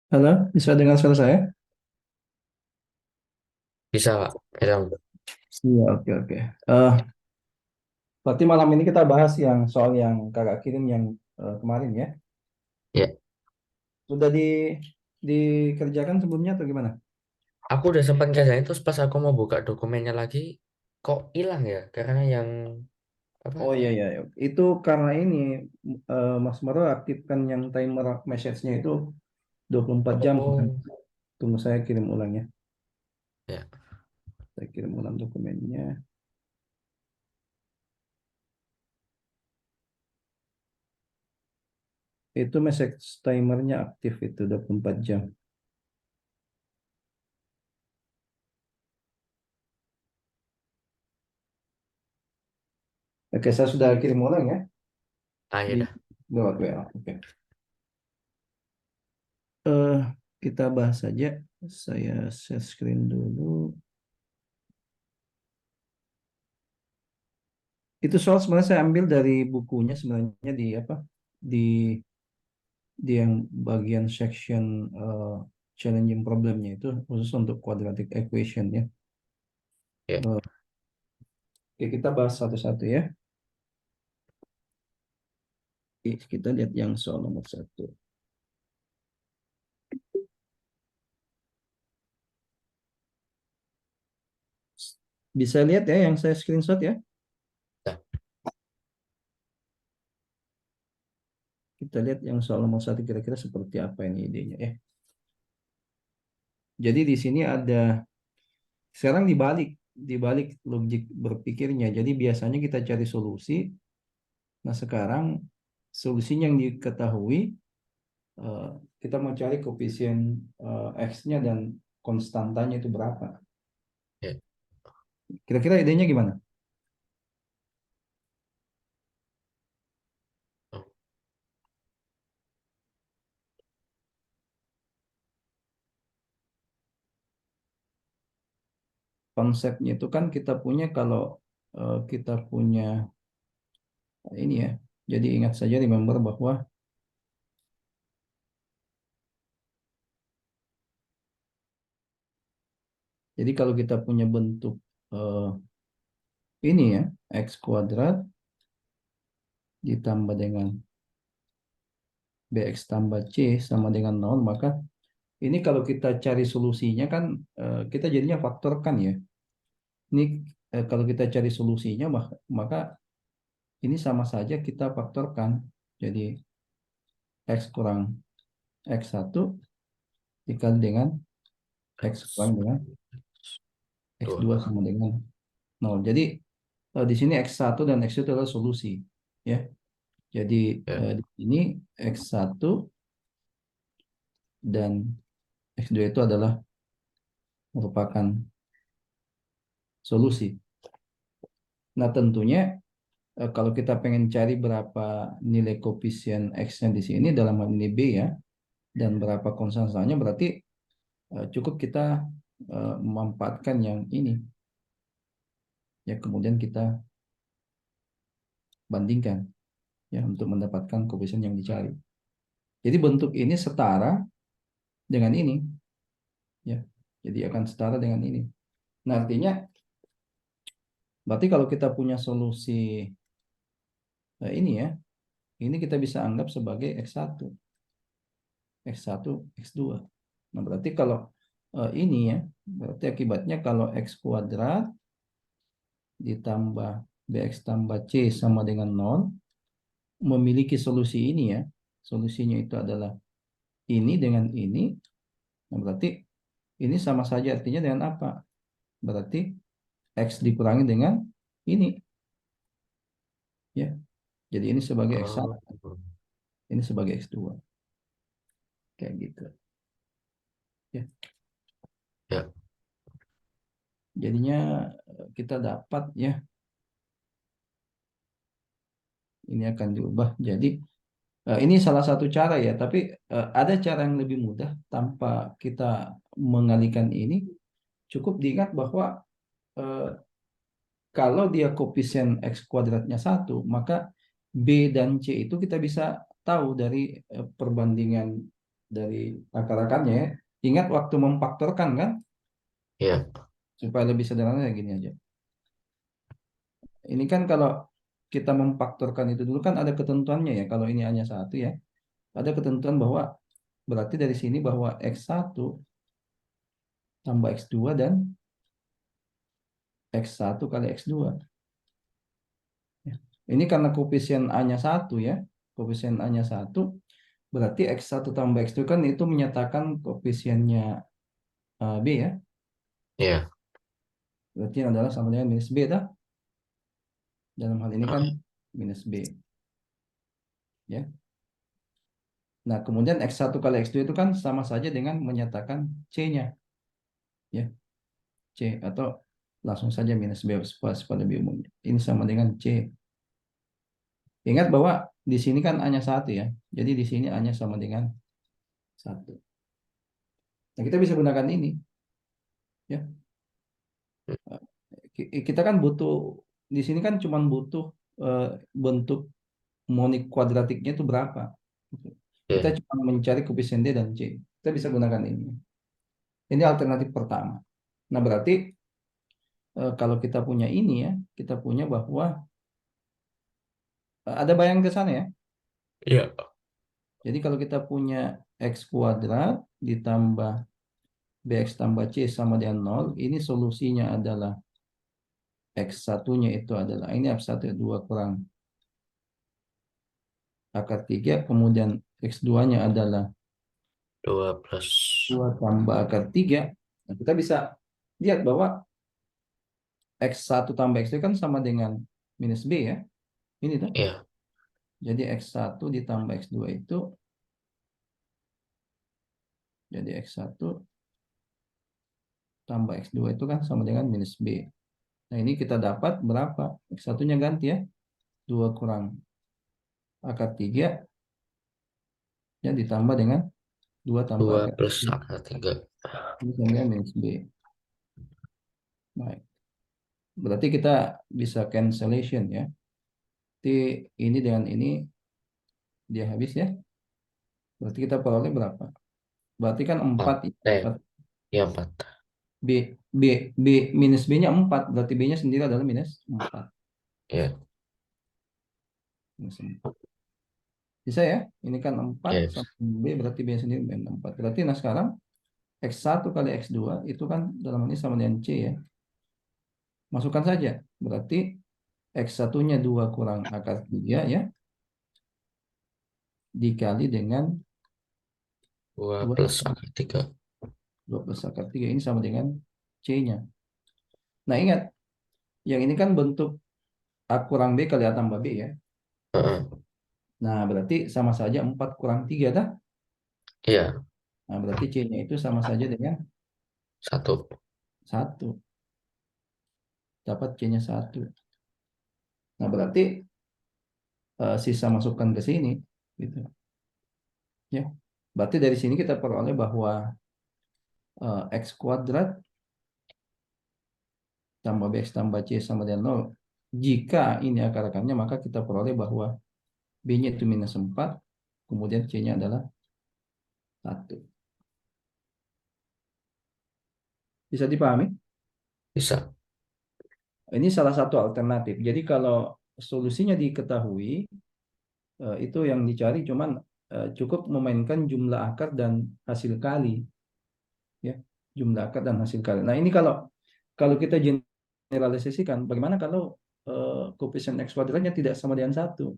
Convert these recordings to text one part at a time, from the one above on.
Halo, bisa dengar suara saya? Bisa, Pak. Bisa. Iya, oke, oke. Berarti malam ini kita bahas yang soal yang kakak kirim yang kemarin ya. Ya, Sudah dikerjakan sebelumnya atau gimana? aku udah sempat kerjain terus pas aku mau buka dokumennya lagi, kok hilang ya? Karena yang apa? Oh iya, iya, iya. Itu karena ini Mas Maro aktifkan yang timer message-nya itu 24 jam. Oh, Tunggu saya kirim ulangnya. ya, Saya kirim ulang dokumennya. Itu message timernya aktif itu 24 jam. Oke, saya sudah kirim ulang ya ya di dah. lewat WA. Oke. Eh, kita bahas saja. Saya share screen dulu. Itu soal sebenarnya saya ambil dari bukunya sebenarnya di apa di di yang bagian section challenging problemnya itu khusus untuk quadratic equation ya. Ya, Oke, kita bahas satu-satu ya. Oke, kita lihat yang soal nomor satu. Bisa lihat ya yang saya screenshot ya. dah. Kita lihat yang soal nomor satu kira-kira seperti apa ini idenya ya. Jadi di sini ada sekarang dibalik logik berpikirnya. Jadi biasanya kita cari solusi. Nah sekarang solusinya yang diketahui eh, kita mau cari koefisien X-nya dan konstantanya itu berapa. Ya. Kira-kira idenya gimana? Oh, Konsepnya itu kan kita punya kalau kita punya ini ya. Jadi ingat saja remember bahwa jadi kalau kita punya bentuk eh, ini ya X kuadrat ditambah dengan BX tambah C sama dengan 0 maka ini kalau kita cari solusinya kan kita jadinya faktorkan ya. Ini kalau kita cari solusinya maka ini sama saja kita faktorkan. Jadi X kurang X1 dikali dengan X kurang dengan dua. X2 sama dengan 0. Jadi di sini X1 dan X2 itu adalah solusi. Ya. Jadi Ya. di sini X1 dan X2 itu adalah merupakan solusi. Nah tentunya kalau kita pengen cari berapa nilai koefisien X-nya di sini dalam hal ini B ya, dan berapa konstantanya berarti cukup kita memanfaatkan yang ini ya kemudian kita bandingkan ya untuk mendapatkan koefisien yang dicari. Jadi bentuk ini setara dengan ini ya. Jadi akan setara dengan ini. Nah, artinya berarti kalau kita punya solusi ini ya, ini kita bisa anggap sebagai X1, X1, X2. Nah, berarti kalau ini ya, berarti akibatnya kalau X kuadrat ditambah BX tambah C sama dengan 0 memiliki solusi ini ya. Solusinya itu adalah ini dengan ini. Nah, berarti ini sama saja artinya dengan apa? Berarti X dikurangi dengan ini ya. Jadi ini sebagai Oh, X1, ini sebagai X2. Kayak gitu. Ya. ya. Jadinya kita dapat ya ini akan diubah. Jadi ini salah satu cara ya, tapi ada cara yang lebih mudah tanpa kita mengalihkan ini. Cukup diingat bahwa eh, kalau dia koefisien X kuadratnya satu, maka B dan C itu kita bisa tahu dari perbandingan. dari akar-akarnya ya. Ingat waktu memfaktorkan kan, Iya. supaya lebih sederhana ya gini aja. Ini kan kalau kita memfaktorkan itu dulu kan ada ketentuannya ya. Kalau ini hanya satu ya, ada ketentuan bahwa berarti dari sini bahwa X1 tambah X2 dan X1 kali X2. Ya. Ini karena koefisien A-nya satu ya. Koefisien A-nya satu, berarti X1 tambah X2 kan itu menyatakan koefisiennya B ya. Iya. Berarti adalah sama dengan minus B dah. Dalam hal ini kan Oke. minus B ya. Nah, kemudian X1 kali X2 itu kan sama saja dengan menyatakan C-nya ya. C atau langsung saja minus B pada B umumnya. Ini sama dengan C. Ingat bahwa di sini kan hanya satu ya. Jadi di sini hanya sama dengan satu. Nah, kita bisa gunakan ini ya. Kita kan butuh di sini kan cuma butuh eh, bentuk monik kuadratiknya itu berapa. Kita Iya. cuma mencari koefisien D dan C. Kita bisa gunakan ini. Ini alternatif pertama. Nah, berarti kalau kita punya ini ya, kita punya bahwa ada bayang ke sana ya. Iya. Jadi kalau kita punya X kuadrat ditambah BX tambah C sama dengan 0, ini solusinya adalah X satunya itu adalah, ini X1 2 kurang akar 3, kemudian X2-nya adalah 12. 2 tambah akar 3. Nah, kita bisa lihat bahwa X1 tambah X2 kan sama dengan minus B ya. Ini tuh. Iya. Jadi X1 ditambah X2 itu jadi X1 tambah X2 itu kan sama dengan minus B. Nah, ini kita dapat berapa? X1-nya ganti ya. 2 kurang akar 3 ya ditambah dengan 2 tambah Dua akar plus 3. akar 3. Ini sama dengan minus B. Baik. Berarti kita bisa cancellation ya. Jadi ini dengan ini dia habis ya. Berarti kita peroleh berapa? Berarti kan 4 4. ya. Iya 4. B B B minus B-nya 4, berarti B-nya sendiri adalah minus 4. Iya. Minus 4. Bisa ya? Ini kan 4 Iya. sama B berarti B-nya sendiri minus 4. Berarti nah sekarang X1 kali X2 itu kan dalam ini sama dengan C ya. Masukkan saja. Berarti X1-nya 2 kurang akar 3 ya, dikali dengan 2 2 plus akar 3. 12 akar 3 ini sama dengan C-nya. Nah, ingat, yang ini kan bentuk A kurang B kali A tambah B ya. Heeh. Nah, berarti sama saja 4 kurang 3 dah. Iya. Nah, berarti C-nya itu sama saja dengan 1. 1. Dapat C-nya 1. Nah, berarti sisa masukkan ke sini. Gitu. Ya. Berarti dari sini kita peroleh bahwa X kuadrat tambah BX tambah C sama dengan 0. Jika ini akar-akarnya, maka kita peroleh bahwa B-nya itu minus 4, kemudian C-nya adalah 1. Bisa dipahami? Bisa. Ini salah satu alternatif. Jadi kalau solusinya diketahui, itu yang dicari cuman cukup memainkan jumlah akar dan hasil kali. Ya, jumlah akar dan hasil kali. Nah, ini kalau kalau kita generalisasikan, bagaimana kalau koefisien X kuadratnya tidak sama dengan 1?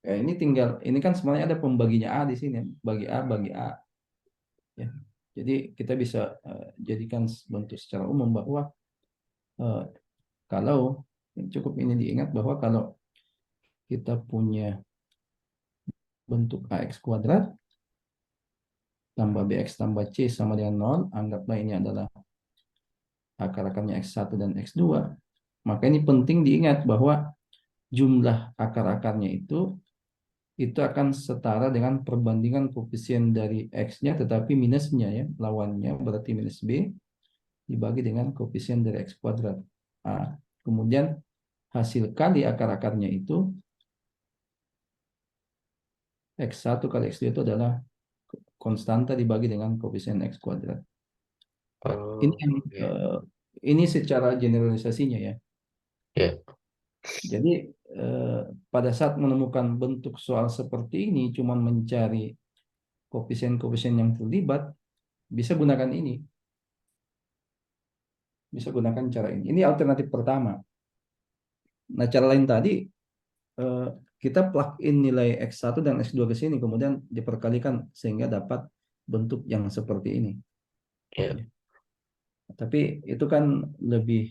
Ya, ini kan sebenarnya ada pembaginya A di sini, bagi A bagi A. Ya. Jadi kita bisa jadikan bentuk secara umum bahwa eh, kalau cukup ini diingat bahwa kalau kita punya bentuk AX kuadrat tambah BX tambah C sama dengan 0, anggaplah ini adalah akar-akarnya X1 dan X2, maka ini penting diingat bahwa jumlah akar-akarnya itu akan setara dengan perbandingan koefisien dari X-nya tetapi minusnya ya, lawannya berarti minus B dibagi dengan koefisien dari X kuadrat A. Kemudian hasil kali akar-akarnya itu X1 kali X2 itu adalah konstanta dibagi dengan koefisien X kuadrat. Ini Oh, yang, oke. eh, ini secara generalisasinya ya. Ya, Jadi eh, pada saat menemukan bentuk soal seperti ini, cuman mencari koefisien-koefisien yang terlibat, bisa gunakan ini, bisa gunakan cara ini. Ini alternatif pertama. Nah, cara lain tadi eh, kita plug in nilai X1 dan X2 ke sini, kemudian diperkalikan sehingga dapat bentuk yang seperti ini. ya, Ya. Tapi itu kan lebih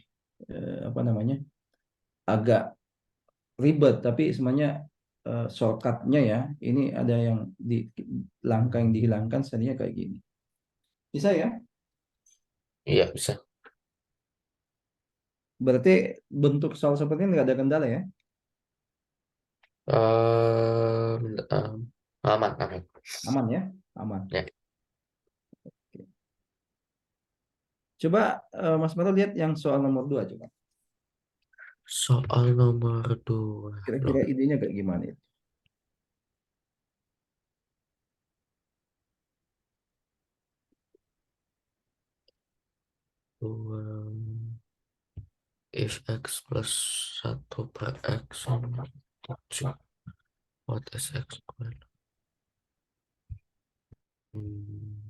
apa namanya, agak ribet. Tapi sebenarnya shortcutnya ya, ini ada yang di langkah yang dihilangkan sebenarnya kayak gini. Bisa ya? iya bisa. Berarti bentuk soal seperti ini nggak ada kendala ya? Bentar, aman, aman. Aman ya? Aman. Ya. Oke. Coba Mas Maro lihat yang soal nomor 2 coba. Soal nomor dua. Loh, Kira-kira idenya kayak gimana itu? dua. If X plus 1/X sama 7. What is X squared? Hmm,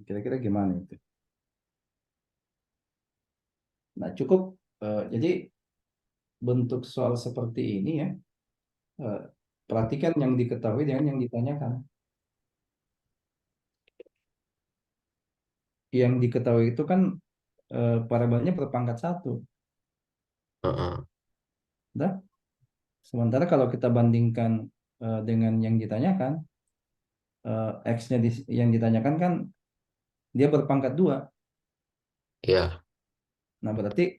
Kira-kira gimana itu? Nah, cukup jadi bentuk soal seperti ini ya, eh, perhatikan yang diketahui dengan yang ditanyakan. Yang diketahui itu kan parabolnya berpangkat satu. heeh. Dah. Sementara kalau kita bandingkan dengan yang ditanyakan, X-nya yang ditanyakan kan dia berpangkat dua. Ya, Nah, berarti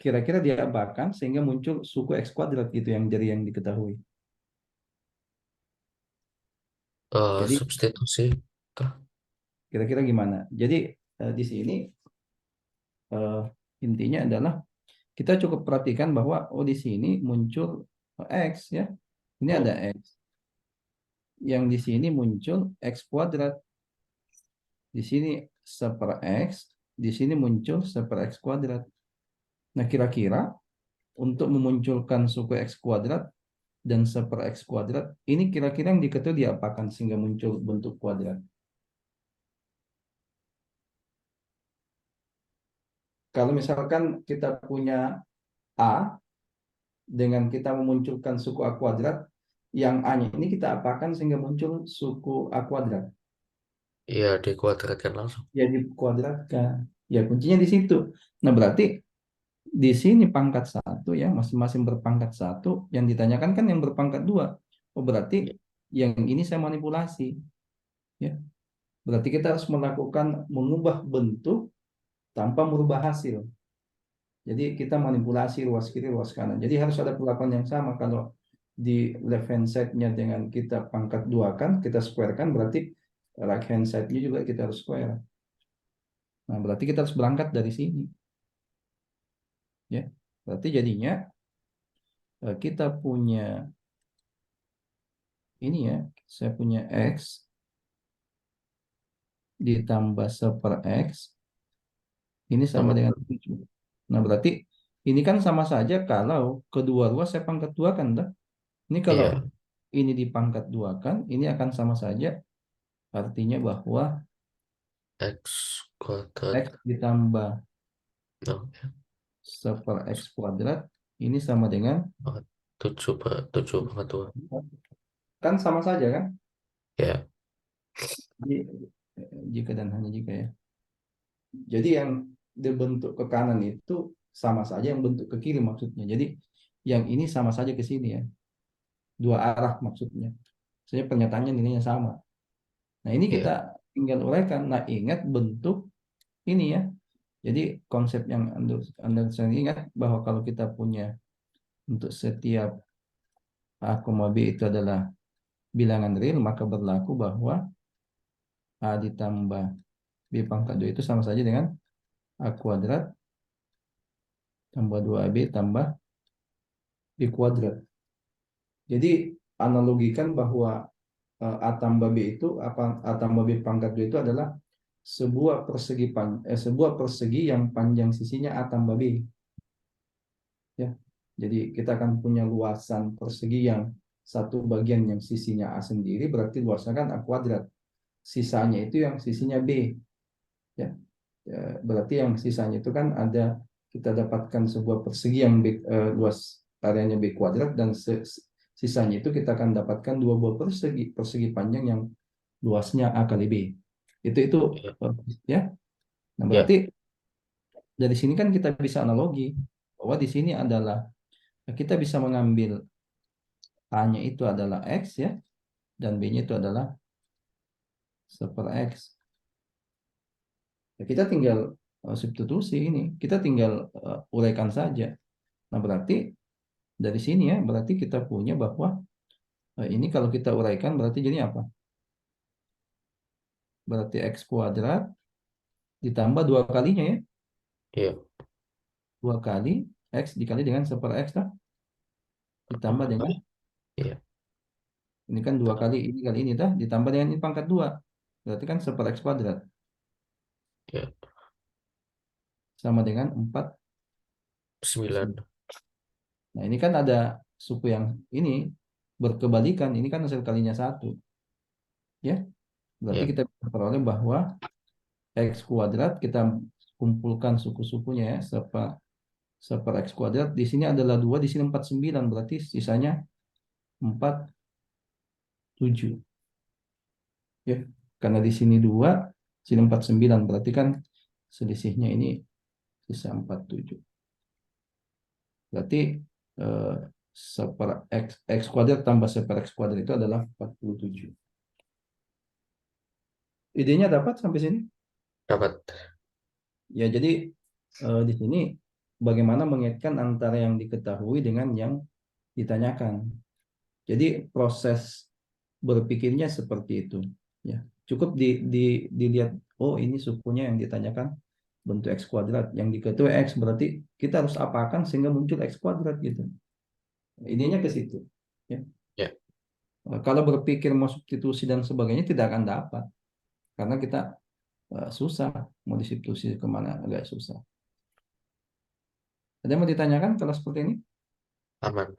kira-kira dia apakan sehingga muncul suku X kuadrat gitu yang dari yang diketahui. Jadi substitusi kah? kira-kira gimana? Jadi di sini eh, intinya adalah kita cukup perhatikan bahwa oh di sini muncul X ya. Ini ada Oh, X. Yang di sini muncul X kuadrat. Di sini seper X. Di sini muncul seper X kuadrat. Nah, kira-kira untuk memunculkan suku X kuadrat dan seper X kuadrat, ini kira-kira yang diketahui diapakan sehingga muncul bentuk kuadrat. Kalau misalkan kita punya A, dengan kita memunculkan suku A kuadrat, yang A-nya ini kita apakan sehingga muncul suku A kuadrat. iya dikuadratkan langsung. Ya dikuadratkan. Ya kuncinya di situ. Nah berarti di sini pangkat satu ya masing-masing berpangkat satu. Yang ditanyakan kan yang berpangkat dua. Oh berarti Ya. yang ini saya manipulasi. Ya berarti kita harus melakukan mengubah bentuk tanpa merubah hasil. Jadi kita manipulasi ruas kiri, ruas kanan. Jadi harus ada perlakuan yang sama. Kalau di left hand side-nya dengan kita pangkat dua kan, kita square kan, berarti right hand side-nya juga kita harus square. Nah, berarti kita harus berangkat dari sini. Ya, berarti jadinya kita punya ini ya, saya punya X ditambah seper X, ini sama Sama. dengan 7. Nah, berarti ini kan sama saja kalau kedua ruas saya pangkat dua kan, dah. Ini kalau Iya, ini dipangkat dua kan, ini akan sama saja. Artinya bahwa X kuadrat. X ditambah No, seper X kuadrat ini sama dengan 7/2. kan sama saja kan? Ya, Jadi, jika dan hanya jika ya. Jadi yang dibentuk ke kanan itu sama saja yang bentuk ke kiri maksudnya. Jadi yang ini sama saja ke sini ya. Dua arah maksudnya. Saya pernyataannya nilainya sama. Nah, ini kita ya, tinggal uraikan. Nah, ingat bentuk ini ya. Jadi konsep yang Anda sering ingat bahwa kalau kita punya untuk setiap A, B itu adalah bilangan real, maka berlaku bahwa A ditambah B pangkat 2 itu sama saja dengan A kuadrat tambah 2AB tambah B kuadrat. Jadi analogikan bahwa A tambah B itu apa, A tambah B pangkat 2 itu adalah sebuah persegi yang panjang sisinya A tambah B, ya. Jadi kita akan punya luasan persegi yang satu bagian yang sisinya A sendiri, berarti luasnya kan A kuadrat. Sisanya itu yang sisinya B, ya. Berarti yang sisanya itu kan ada, kita dapatkan sebuah persegi yang luas areanya B kuadrat, dan sisanya itu kita akan dapatkan dua buah persegi panjang yang luasnya A kali B. Itu Ya, ya. Nah, ya, berarti dari sini kan kita bisa analogi bahwa di sini adalah kita bisa mengambil A-nya itu adalah X, ya, dan B-nya itu adalah 1/X. Ya, kita tinggal substitusi ini, kita tinggal uraikan saja. Nah, berarti dari sini ya, berarti kita punya bahwa ini kalau kita uraikan berarti jadi apa? Berarti X kuadrat ditambah dua kalinya, ya. ya. Dua kali X dikali dengan 1/X lah. Ditambah Oh, dengan, iya. ini kan dua kali ini dah, ditambah dengan ini pangkat dua. Berarti kan 1/X kuadrat Ya, sama dengan 4. 9. Nah, ini kan ada suku yang ini berkebalikan. Ini kan hasil kalinya satu, ya. Berarti Ya, kita bisa peroleh bahwa X kuadrat, kita kumpulkan suku-sukunya ya, 1/X kuadrat. Di sini adalah 2, di sini 49. Berarti sisanya 47, ya. Karena di sini 2, sini 49. Berarti kan selisihnya ini sisa 47. Berarti eh, 1/X kuadrat tambah 1/X kuadrat itu adalah 47. Idenya dapat sampai sini? dapat. Ya, jadi di sini bagaimana mengaitkan antara yang diketahui dengan yang ditanyakan. Jadi proses berpikirnya seperti itu. Ya, cukup dilihat, oh ini sukunya yang ditanyakan bentuk X kuadrat, yang diketahui X, berarti kita harus apakan sehingga muncul X kuadrat gitu. Ininya ke situ. Ya. Ya, Kalau berpikir mau substitusi dan sebagainya tidak akan dapat, karena kita susah mau disubstitusi kemana, agak susah. Ada yang mau ditanyakan kalau seperti ini? aman.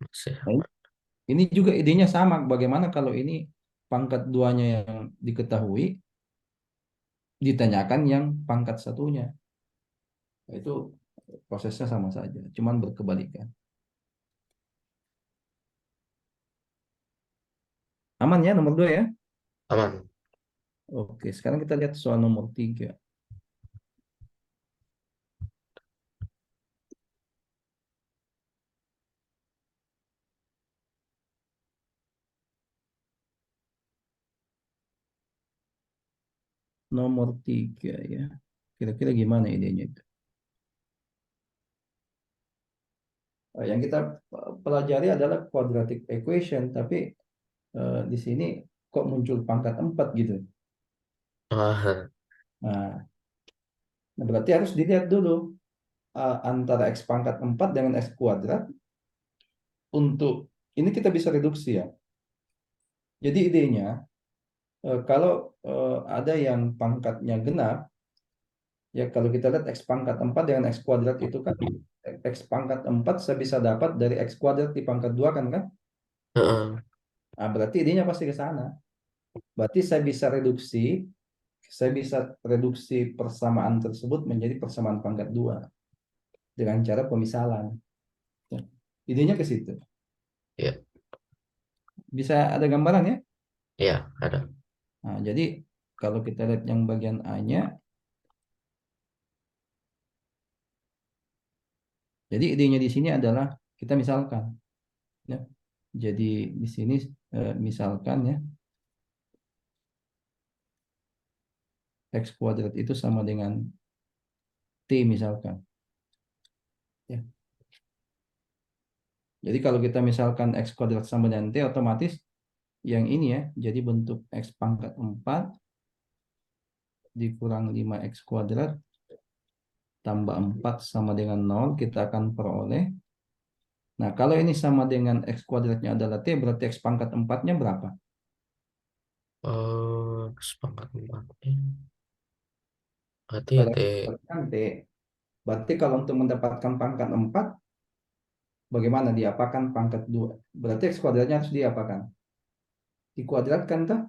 Masih Nah, aman. ini juga idenya sama. Bagaimana kalau ini pangkat duanya yang diketahui ditanyakan yang pangkat satunya? Nah, itu prosesnya sama saja, cuman berkebalikan. Aman ya nomor 2 ya? Aman. Oke, sekarang kita lihat soal nomor 3. Nomor 3 ya. Kira-kira gimana idenya itu? Yang kita pelajari adalah quadratic equation, tapi di sini kok muncul pangkat 4 gitu. Ah, Nah, berarti harus dilihat dulu antara X pangkat 4 dengan X kuadrat. Untuk ini kita bisa reduksi ya. Jadi idenya, kalau ada yang pangkatnya genap, ya kalau kita lihat X pangkat 4 dengan X kuadrat itu kan, X pangkat 4 saya bisa dapat dari X kuadrat di pangkat 2 kan kan? heeh. Nah, berarti idenya pasti ke sana. Berarti saya bisa reduksi persamaan tersebut menjadi persamaan pangkat 2 dengan cara pemisalan. Ya. Idenya ke situ. Ya, Bisa ada gambaran ya? ya, ada. Nah, jadi kalau kita lihat yang bagian A-nya, jadi idenya di sini adalah kita misalkan, ya. Jadi di sini misalkan ya, X kuadrat itu sama dengan T misalkan. Ya. Jadi kalau kita misalkan X kuadrat sama dengan T, otomatis yang ini ya, jadi bentuk X pangkat 4 dikurang 5x kuadrat tambah 4 sama dengan 0, kita akan peroleh. Nah, kalau ini sama dengan x kuadratnya adalah t, berarti x pangkat 4-nya berapa? Sepakat empat. Berarti ya Kalau T. x kuadrat kan t. Berarti kalau untuk mendapatkan pangkat 4, bagaimana diapakan pangkat 2? Berarti x kuadratnya harus diapakan? Dikuadratkan, tak?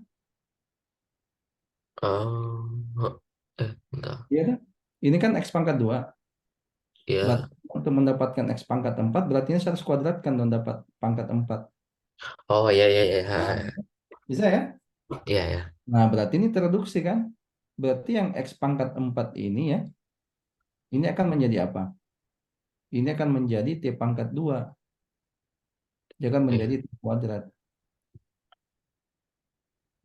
Bentar. Iya, tak? Ini kan x pangkat 2. Berarti Ya. untuk mendapatkan x pangkat 4, berarti ini 100 kuadratkan dong dapat pangkat 4. Oh, ya, ya, ya. Ha, Bisa ya? ya, ya. Nah, berarti ini tereduksi kan? Berarti yang x pangkat 4 ini ya, ini akan menjadi apa? Ini akan menjadi t pangkat 2. Dia akan menjadi Ya. t kuadrat.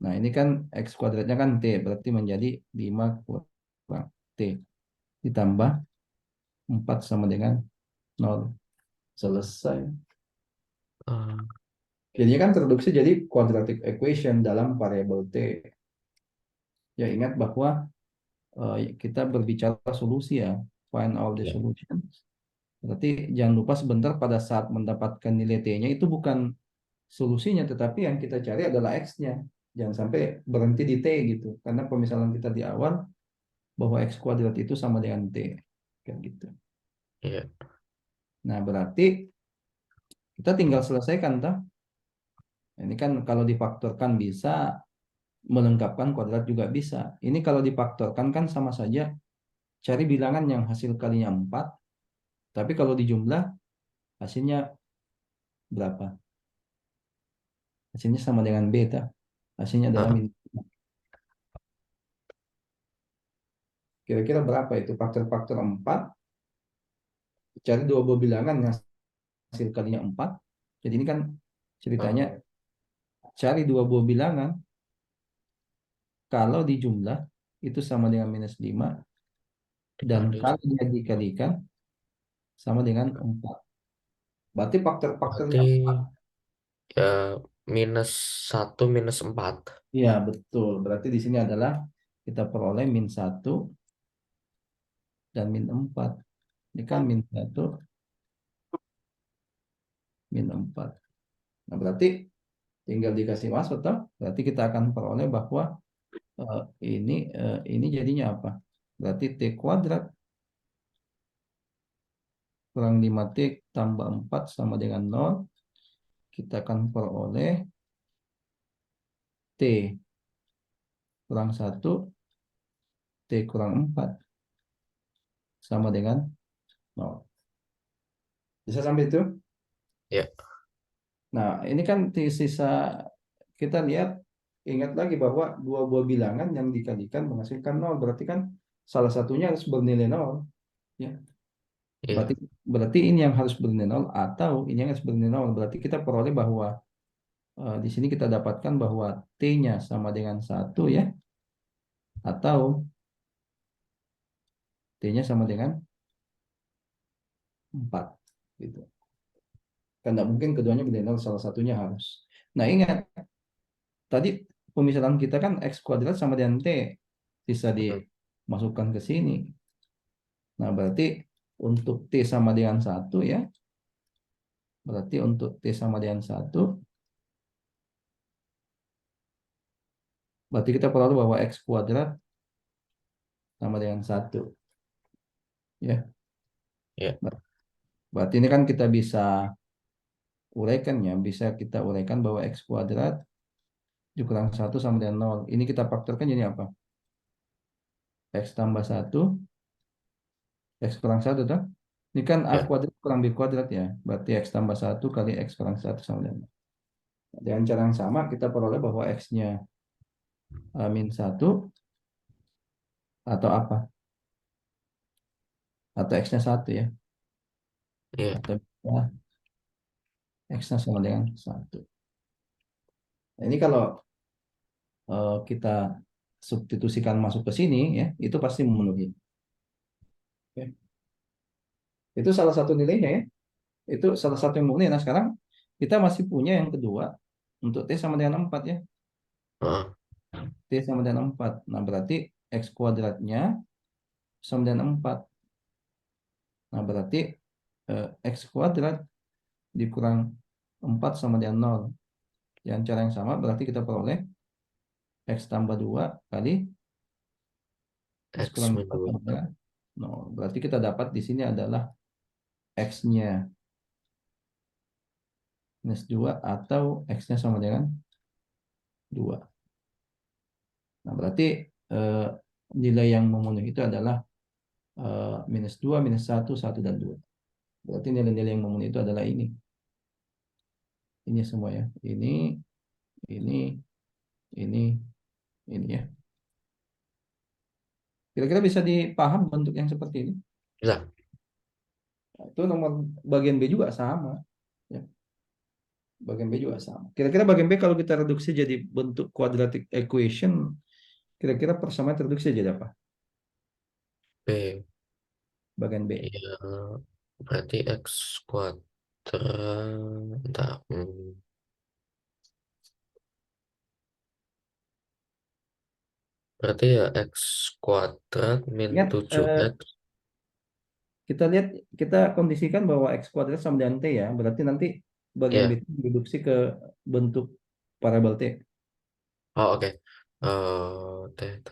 Nah, ini kan x kuadratnya kan t, berarti menjadi 5 kurang t. Ditambah 4 sama dengan 0. Selesai. Eh, Jadinya kan tereduksi jadi quadratic equation dalam variabel t. Ya, ingat bahwa kita berbicara solusi ya, find all the ya, solution. Berarti jangan lupa sebentar pada saat mendapatkan nilai t-nya itu bukan solusinya, tetapi yang kita cari adalah x-nya. Jangan sampai berhenti di t gitu, karena pemisalan kita di awal bahwa x kuadrat itu sama dengan t, kayak gitu. ya, Nah, berarti kita tinggal selesaikan, toh. Ini kan kalau difaktorkan bisa, melengkapkan kuadrat juga bisa. Ini kalau difaktorkan kan sama saja cari bilangan yang hasil kalinya 4, tapi kalau dijumlah hasilnya berapa? Hasilnya sama dengan beta. Hasilnya adalah ah, min. Kira-kira berapa itu? Faktor-faktor 4, cari dua buah bilangan yang hasil kalinya 4. Jadi ini kan ah. ceritanya cari dua buah bilangan, kalau dijumlah itu sama dengan minus 5, dan Dikali. kalau dia dikalikan sama dengan 4. Berarti Berarti faktor-faktornya, ya minus satu minus empat. iya betul. Berarti di sini adalah kita peroleh min 1 dan min 4. Ini kan min 1, min 4. Nah, berarti tinggal dikasih masuk toh. Berarti kita akan peroleh bahwa eh, ini jadinya apa? Berarti t kuadrat kurang 5t tambah 4 sama dengan 0. Kita akan peroleh t kurang 1, t kurang 4 sama dengan 0. Bisa sampai itu? Ya, Nah, ini kan di sisa kita lihat, ingat lagi bahwa dua buah bilangan yang dikalikan menghasilkan 0. Berarti kan salah satunya harus bernilai 0. Ya. Berarti ya, berarti ini yang harus bernilai 0 atau ini yang harus bernilai 0. Berarti kita peroleh bahwa di sini kita dapatkan bahwa t-nya sama dengan 1 ya, atau t-nya sama dengan 4 gitu. Kan tidak mungkin keduanya bernilai 0, salah satunya harus. Nah, ingat tadi pemisalan kita kan x kuadrat sama dengan t, bisa mm, dimasukkan ke sini. Nah, berarti untuk t sama dengan 1 ya, berarti untuk t sama dengan 1, berarti kita perlu bahwa x kuadrat sama dengan 1 ya. ya, Berarti ini kan kita bisa uraikan ya, bisa kita uraikan bahwa x kuadrat dikurang 1 sama dengan 0. Ini kita faktorkan jadi apa? X tambah 1, x kurang 1 toh. Ini kan a ya, kuadrat kurang b kuadrat ya. Berarti x tambah 1 kali x kurang 1 sama dengan 0. Dengan cara yang sama kita peroleh bahwa x-nya min 1 atau apa? Atau x-nya 1 ya. ya. Atau ya, x-nya sama dengan 1. Nah, ini kalau kita substitusikan masuk ke sini ya, itu pasti memenuhi. Oke. Itu salah satu nilainya ya. Itu salah satu yang memenuhi. Nah, sekarang kita masih punya yang kedua untuk t sama dengan 4 ya. Ah, T sama dengan 4. Nah, berarti X kuadratnya sama dengan 4. Nah, berarti X kuadrat dikurang 4 sama dengan 0. Dengan cara yang sama berarti kita peroleh X tambah 2 kali X X kurang min 4 2. sama dengan 0. Berarti kita dapat di sini adalah X-nya minus 2 atau X-nya sama dengan 2. Nah, berarti eh, nilai yang memenuhi itu adalah minus 2, minus 1, 1, dan 2. Berarti nilai-nilai yang memenuhi itu adalah ini. Ini semua ya. Ini, ini, ini ya. Kira-kira bisa dipaham bentuk yang seperti ini? Bisa. Nah, itu nomor bagian B juga sama. Ya. Bagian B juga sama. Kira-kira bagian B kalau kita reduksi jadi bentuk quadratic equation, kira-kira persamaan reduksi jadi apa? B. Bagian B. Ya, berarti X kuadrat. Bentar. Berarti ya X kuadrat min Ingat, 7X. kita lihat, kita kondisikan bahwa X kuadrat sama dengan T ya. Berarti nanti bagian B Ya. itu reduksi ke bentuk parabel T. Oh, oke. T, T.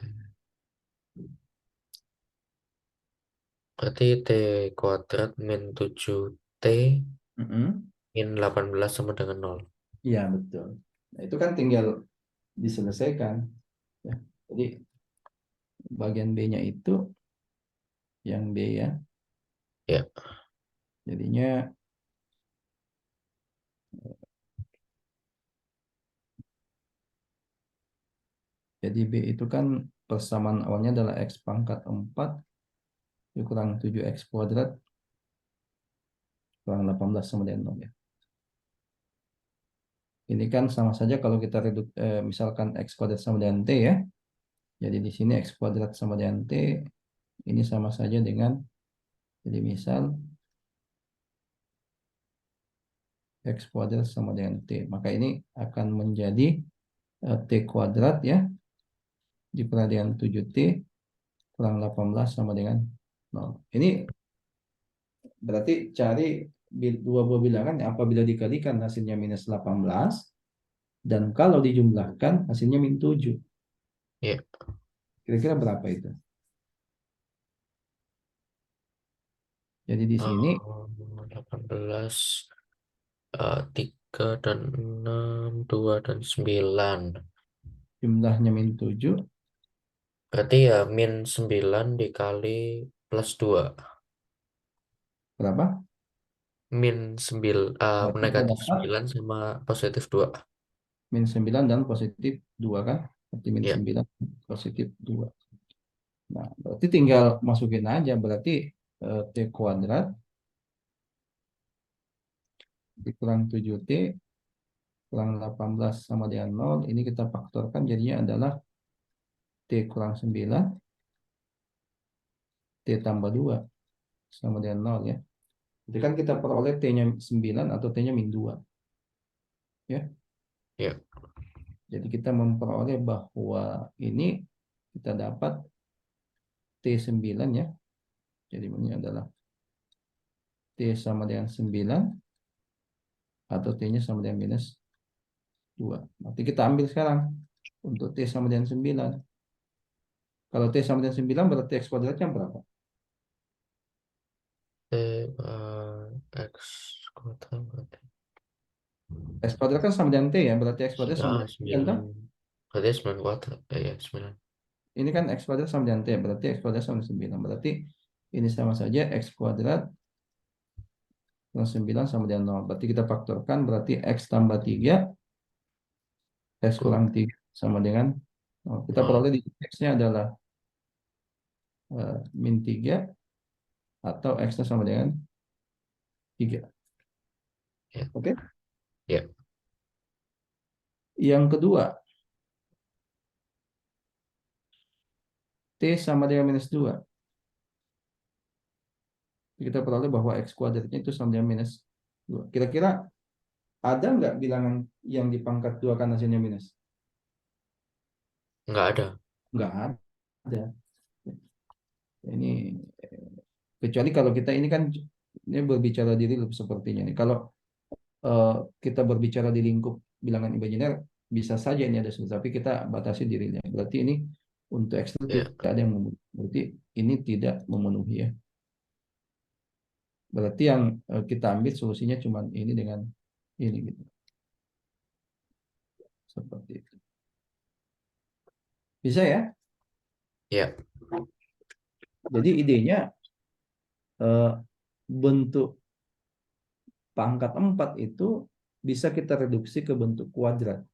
Berarti T kuadrat min 7T Mm-mm. min 18 sama dengan 0. Iya, betul. Nah, itu kan tinggal diselesaikan. Ya. Jadi bagian B-nya itu yang B ya. Ya, Jadinya jadi B itu kan persamaan awalnya adalah X pangkat 4 dikurang 7X kuadrat kurang 18 sama dengan 0 ya. Ini kan sama saja kalau kita misalkan X kuadrat sama dengan T ya. Jadi di sini X kuadrat sama dengan T, ini sama saja dengan, jadi misal X kuadrat sama dengan T. Maka ini akan menjadi T kuadrat ya, dikurang dengan 7T kurang 18 sama dengan 0. Ini berarti cari dua buah bilangan yang apabila dikalikan hasilnya minus 18 dan kalau dijumlahkan hasilnya min 7. ya. Kira-kira berapa itu? Jadi di sini 18, 3 dan 6, 2 dan 9. jumlahnya min 7 Berarti ya min 9 dikali plus 2. berapa? Min 9, Berarti kita negatif dapat 9 sama positif 2. min 9 dan positif 2 kan? Berarti min Ya, 9 positif 2. Nah, berarti tinggal masukin aja. Berarti T kuadrat dikurang 7T kurang 18 sama dengan 0. Ini kita faktorkan jadinya adalah T kurang 9, T tambah 2 sama dengan 0 ya. Jadi kan kita peroleh T-nya 9 atau T-nya min 2. Ya. ya, Jadi kita memperoleh bahwa ini kita dapat T9 ya. Jadi ini adalah T sama dengan 9 atau T-nya sama dengan minus 2. Nanti kita ambil sekarang untuk T sama dengan 9. Kalau T sama dengan 9 berarti X kuadratnya berapa? T, X kuadrat berarti. X kuadrat kan sama dengan T ya, berarti X kuadrat sama Ya, dengan 9 kan? 9. Berarti 9 kuadrat. Ya, 9. Ini kan X kuadrat sama dengan T, berarti X kuadrat sama dengan 9. Berarti ini sama saja X kuadrat dengan 9 sama dengan 0. Berarti kita faktorkan, berarti X tambah 3, X Itu kurang 3 sama dengan 0. Kita 0. peroleh di X-nya adalah min 3 atau X-nya sama dengan 3. Ya, Oke. ya. Yang kedua, T sama dengan minus 2. Kita peroleh bahwa X kuadratnya itu sama dengan minus 2. Kira-kira ada nggak bilangan yang dipangkat 2 kan hasilnya minus? Nggak ada. Nggak ada. ada. Ini kecuali kalau kita ini kan ini berbicara diri sepertinya nih. Kalau eh, kita berbicara di lingkup bilangan imajiner bisa saja ini ada sesuatu, tapi kita batasi dirinya. Berarti ini untuk eksternal Ya, tidak ada yang memenuhi. Berarti ini tidak memenuhi ya. Berarti yang kita ambil solusinya cuma ini dengan ini gitu. Seperti itu. Bisa ya? ya, Jadi idenya eh, bentuk pangkat 4 itu bisa kita reduksi ke bentuk kuadrat.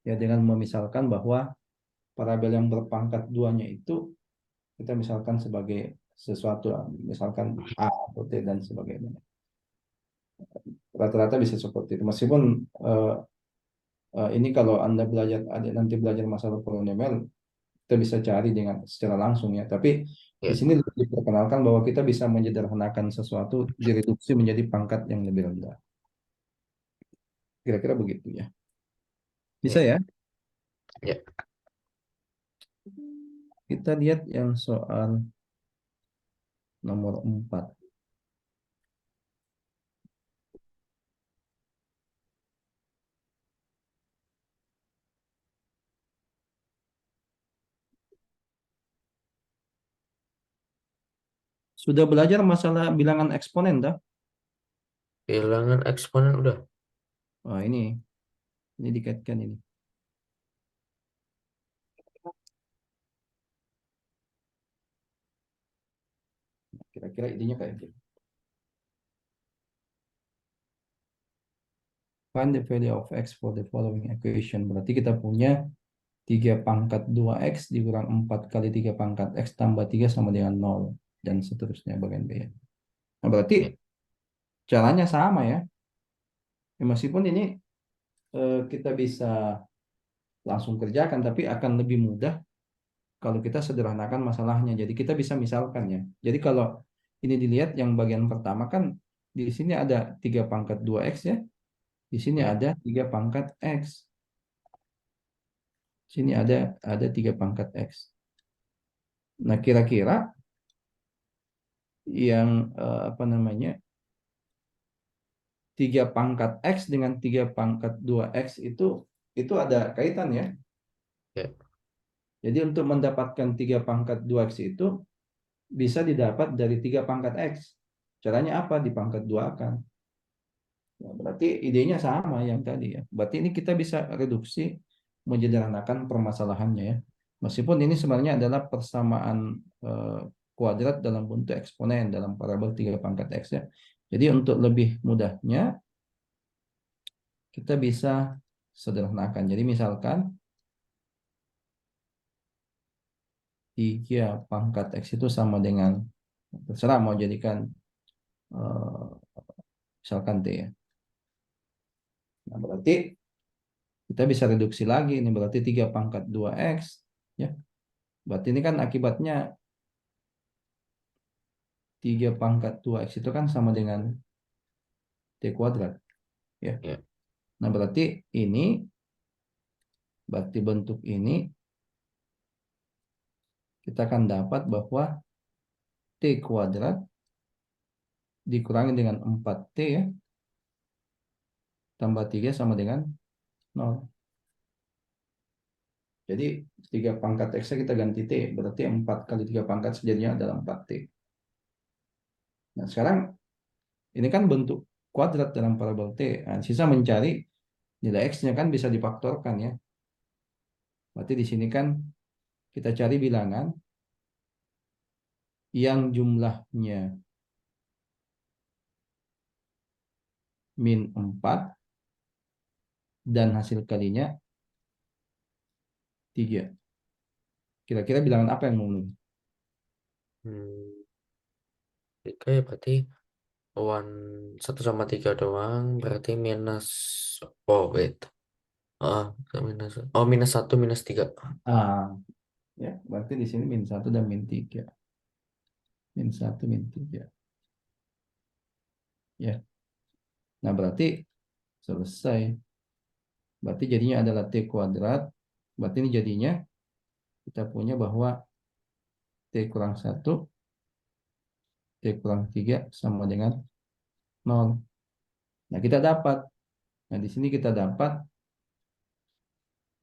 Ya dengan memisalkan bahwa parabel yang berpangkat duanya itu kita misalkan sebagai sesuatu, misalkan A atau T dan sebagainya. Rata-rata bisa seperti itu. Meskipun eh, ini kalau Anda belajar nanti belajar masalah polinomial, kita bisa cari dengan secara langsung ya. Tapi di ya, sini diperkenalkan bahwa kita bisa menyederhanakan sesuatu, direduksi menjadi pangkat yang lebih rendah. Kira-kira begitu ya. ya, Bisa ya? ya. Kita lihat yang soal nomor 4. Sudah belajar masalah bilangan eksponen, dah? Bilangan eksponen udah. Wah, ini dikaitkan ini. Kira-kira idenya kayak gitu. Find the value of x for the following equation. Berarti kita punya 3 pangkat 2x dikurang 4 kali 3 pangkat x tambah 3 sama dengan 0. Dan seterusnya bagian B. Nah, Ya, berarti caranya sama ya. Ya, meskipun ini kita bisa langsung kerjakan, tapi akan lebih mudah kalau kita sederhanakan masalahnya. Jadi kita bisa misalkan ya. Jadi kalau ini dilihat yang bagian pertama kan di sini ada 3 pangkat 2x ya. Di sini ya, ada 3 pangkat x. Sini ada 3 pangkat x. Nah, kira-kira yang apa namanya 3 pangkat x dengan 3 pangkat 2x itu ada kaitan ya. ya. Jadi untuk mendapatkan 3 pangkat 2x itu bisa didapat dari 3 pangkat x. Caranya apa? Dipangkat 2 kan. Ya, berarti idenya sama yang tadi ya. Berarti ini kita bisa reduksi menyederhanakan permasalahannya ya. Meskipun ini sebenarnya adalah persamaan eh, kuadrat dalam bentuk eksponen dalam parabol 3 pangkat x ya. Jadi untuk lebih mudahnya kita bisa sederhanakan. Jadi misalkan 3 pangkat x itu sama dengan terserah mau jadikan eh, misalkan t ya. Nah, berarti kita bisa reduksi lagi ini berarti 3 pangkat 2x ya. Berarti ini kan akibatnya 3 pangkat 2x itu kan sama dengan t kuadrat ya. Ya. Nah, berarti bentuk ini kita akan dapat bahwa t kuadrat dikurangi dengan 4t ya tambah 3 sama dengan 0. Jadi 3 pangkat x kita ganti t, berarti 4 kali 3 pangkat sejadinya adalah 4t. Nah, sekarang ini kan bentuk kuadrat dalam parabol t. Nah, sisa mencari nilai x-nya kan bisa difaktorkan ya. Berarti di sini kan kita cari bilangan yang jumlahnya min 4 dan hasil kalinya 3. Kira-kira bilangan apa yang memenuhi? Hmm, Oke, berarti one, 1 sama 3 doang. Berarti minus. Oh, wait. Ah, minus. Oh, -1, -3. Ah, ya, berarti di sini min 1 dan min 3. Min 1, min 3. Ya. Nah, berarti selesai. Berarti jadinya adalah t kuadrat. Berarti ini jadinya kita punya bahwa T kurang satu, T kurang 3 sama dengan 0. Nah, kita dapat. Nah, di sini kita dapat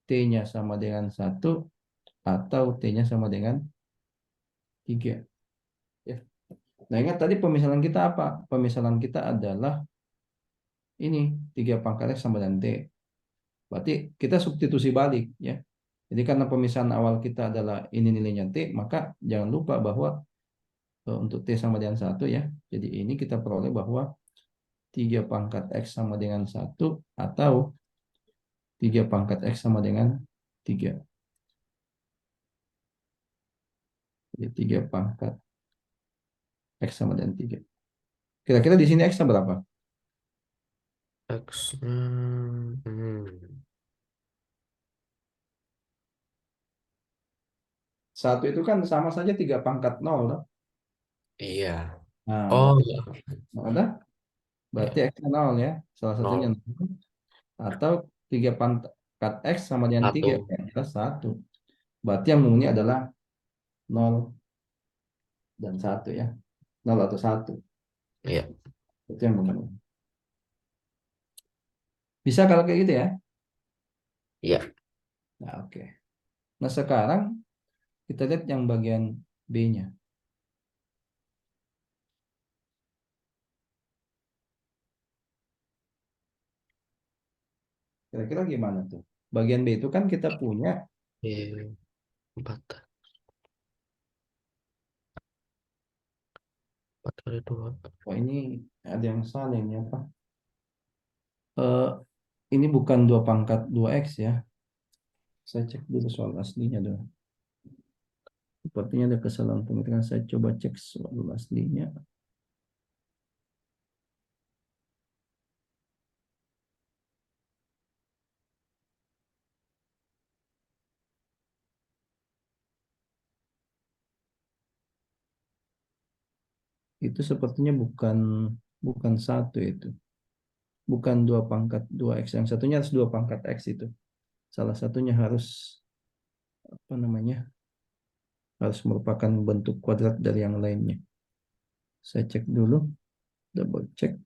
T-nya sama dengan satu atau T-nya sama dengan 3. Ya. Nah, ingat tadi pemisalan kita apa? Pemisalan kita adalah ini 3 pangkat X sama dengan T. Berarti kita substitusi balik ya. Jadi karena pemisahan awal kita adalah ini nilainya T, maka jangan lupa bahwa untuk T sama dengan satu ya. Jadi ini kita peroleh bahwa 3 pangkat X sama dengan satu atau 3 pangkat X sama dengan 3. Jadi 3 pangkat X sama dengan 3. Kira-kira di sini X berapa? X, Satu itu kan sama saja 3 pangkat 0. Loh. iya. Nah, Oh, berarti iya. ada. Ya, Berarti X 0 ya. Salah satunya nol 0. Atau 3 pangkat X sama dengan 3. satu. Ya, jelas 1. Berarti yang murni adalah 0 dan 1 ya. 0 atau 1. Iya, Itu yang benar. Bisa kalau kayak gitu ya? iya. Nah, oke. Nah, sekarang kita lihat yang bagian B-nya. Kira-kira gimana tuh? Bagian B itu kan kita punya, Iya, empat, empat kali dua. wah ini ada yang salah ini apa? Eh, ini bukan 2 pangkat 2X ya. Saya cek dulu soal aslinya dulu. Sepertinya ada kesalahan penghitungan. Saya coba cek soal aslinya. Itu sepertinya bukan bukan satu itu. Bukan 2 pangkat 2X. Yang satunya harus 2 pangkat X itu. Salah satunya harus apa namanya? Harus merupakan bentuk kuadrat dari yang lainnya. Saya cek dulu, double check.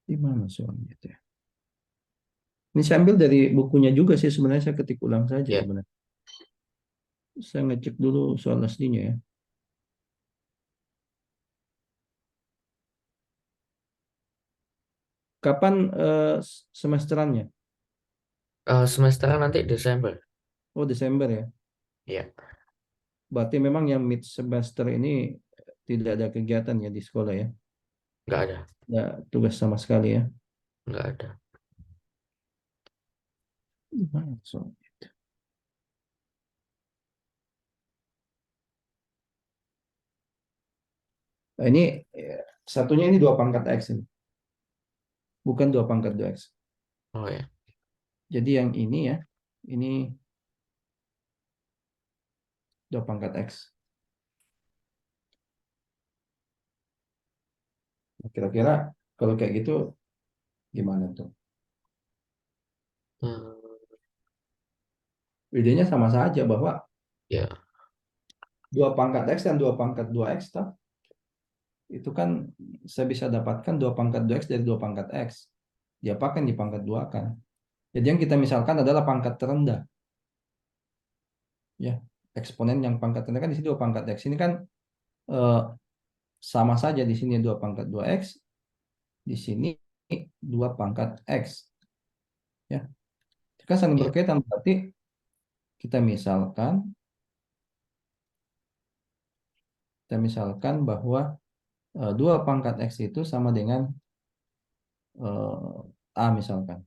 Di mana soalnya itu ya? Ini saya ambil dari bukunya juga sih sebenarnya saya ketik ulang saja Ya, sebenarnya. Saya ngecek dulu soal aslinya ya. Kapan semesterannya? semesteran nanti Desember. Oh Desember ya. Ya, Berarti memang yang mid semester ini tidak ada kegiatan ya di sekolah ya. nggak ada, Tidak tugas sama sekali ya. nggak ada. Di mana soalnya? Nah, ini satunya ini 2 pangkat X ini. Bukan 2 pangkat 2X. Oh ya, Jadi yang ini ya, ini 2 pangkat X. Nah, kira-kira kalau kayak gitu gimana tuh? Hmm, Idenya sama saja bahwa ya, 2 pangkat X dan 2 pangkat 2X toh, itu kan saya bisa dapatkan 2 pangkat 2X dari 2 pangkat X. Diapakan di pangkat 2 kan. Jadi yang kita misalkan adalah pangkat terendah. Ya, eksponen yang pangkat terendah kan di sini 2 pangkat X. Ini kan eh, sama saja di sini 2 pangkat 2X, di sini 2 pangkat X. Ya, itu kan saling ya, berkaitan berarti kita misalkan bahwa 2 pangkat X itu sama dengan A misalkan.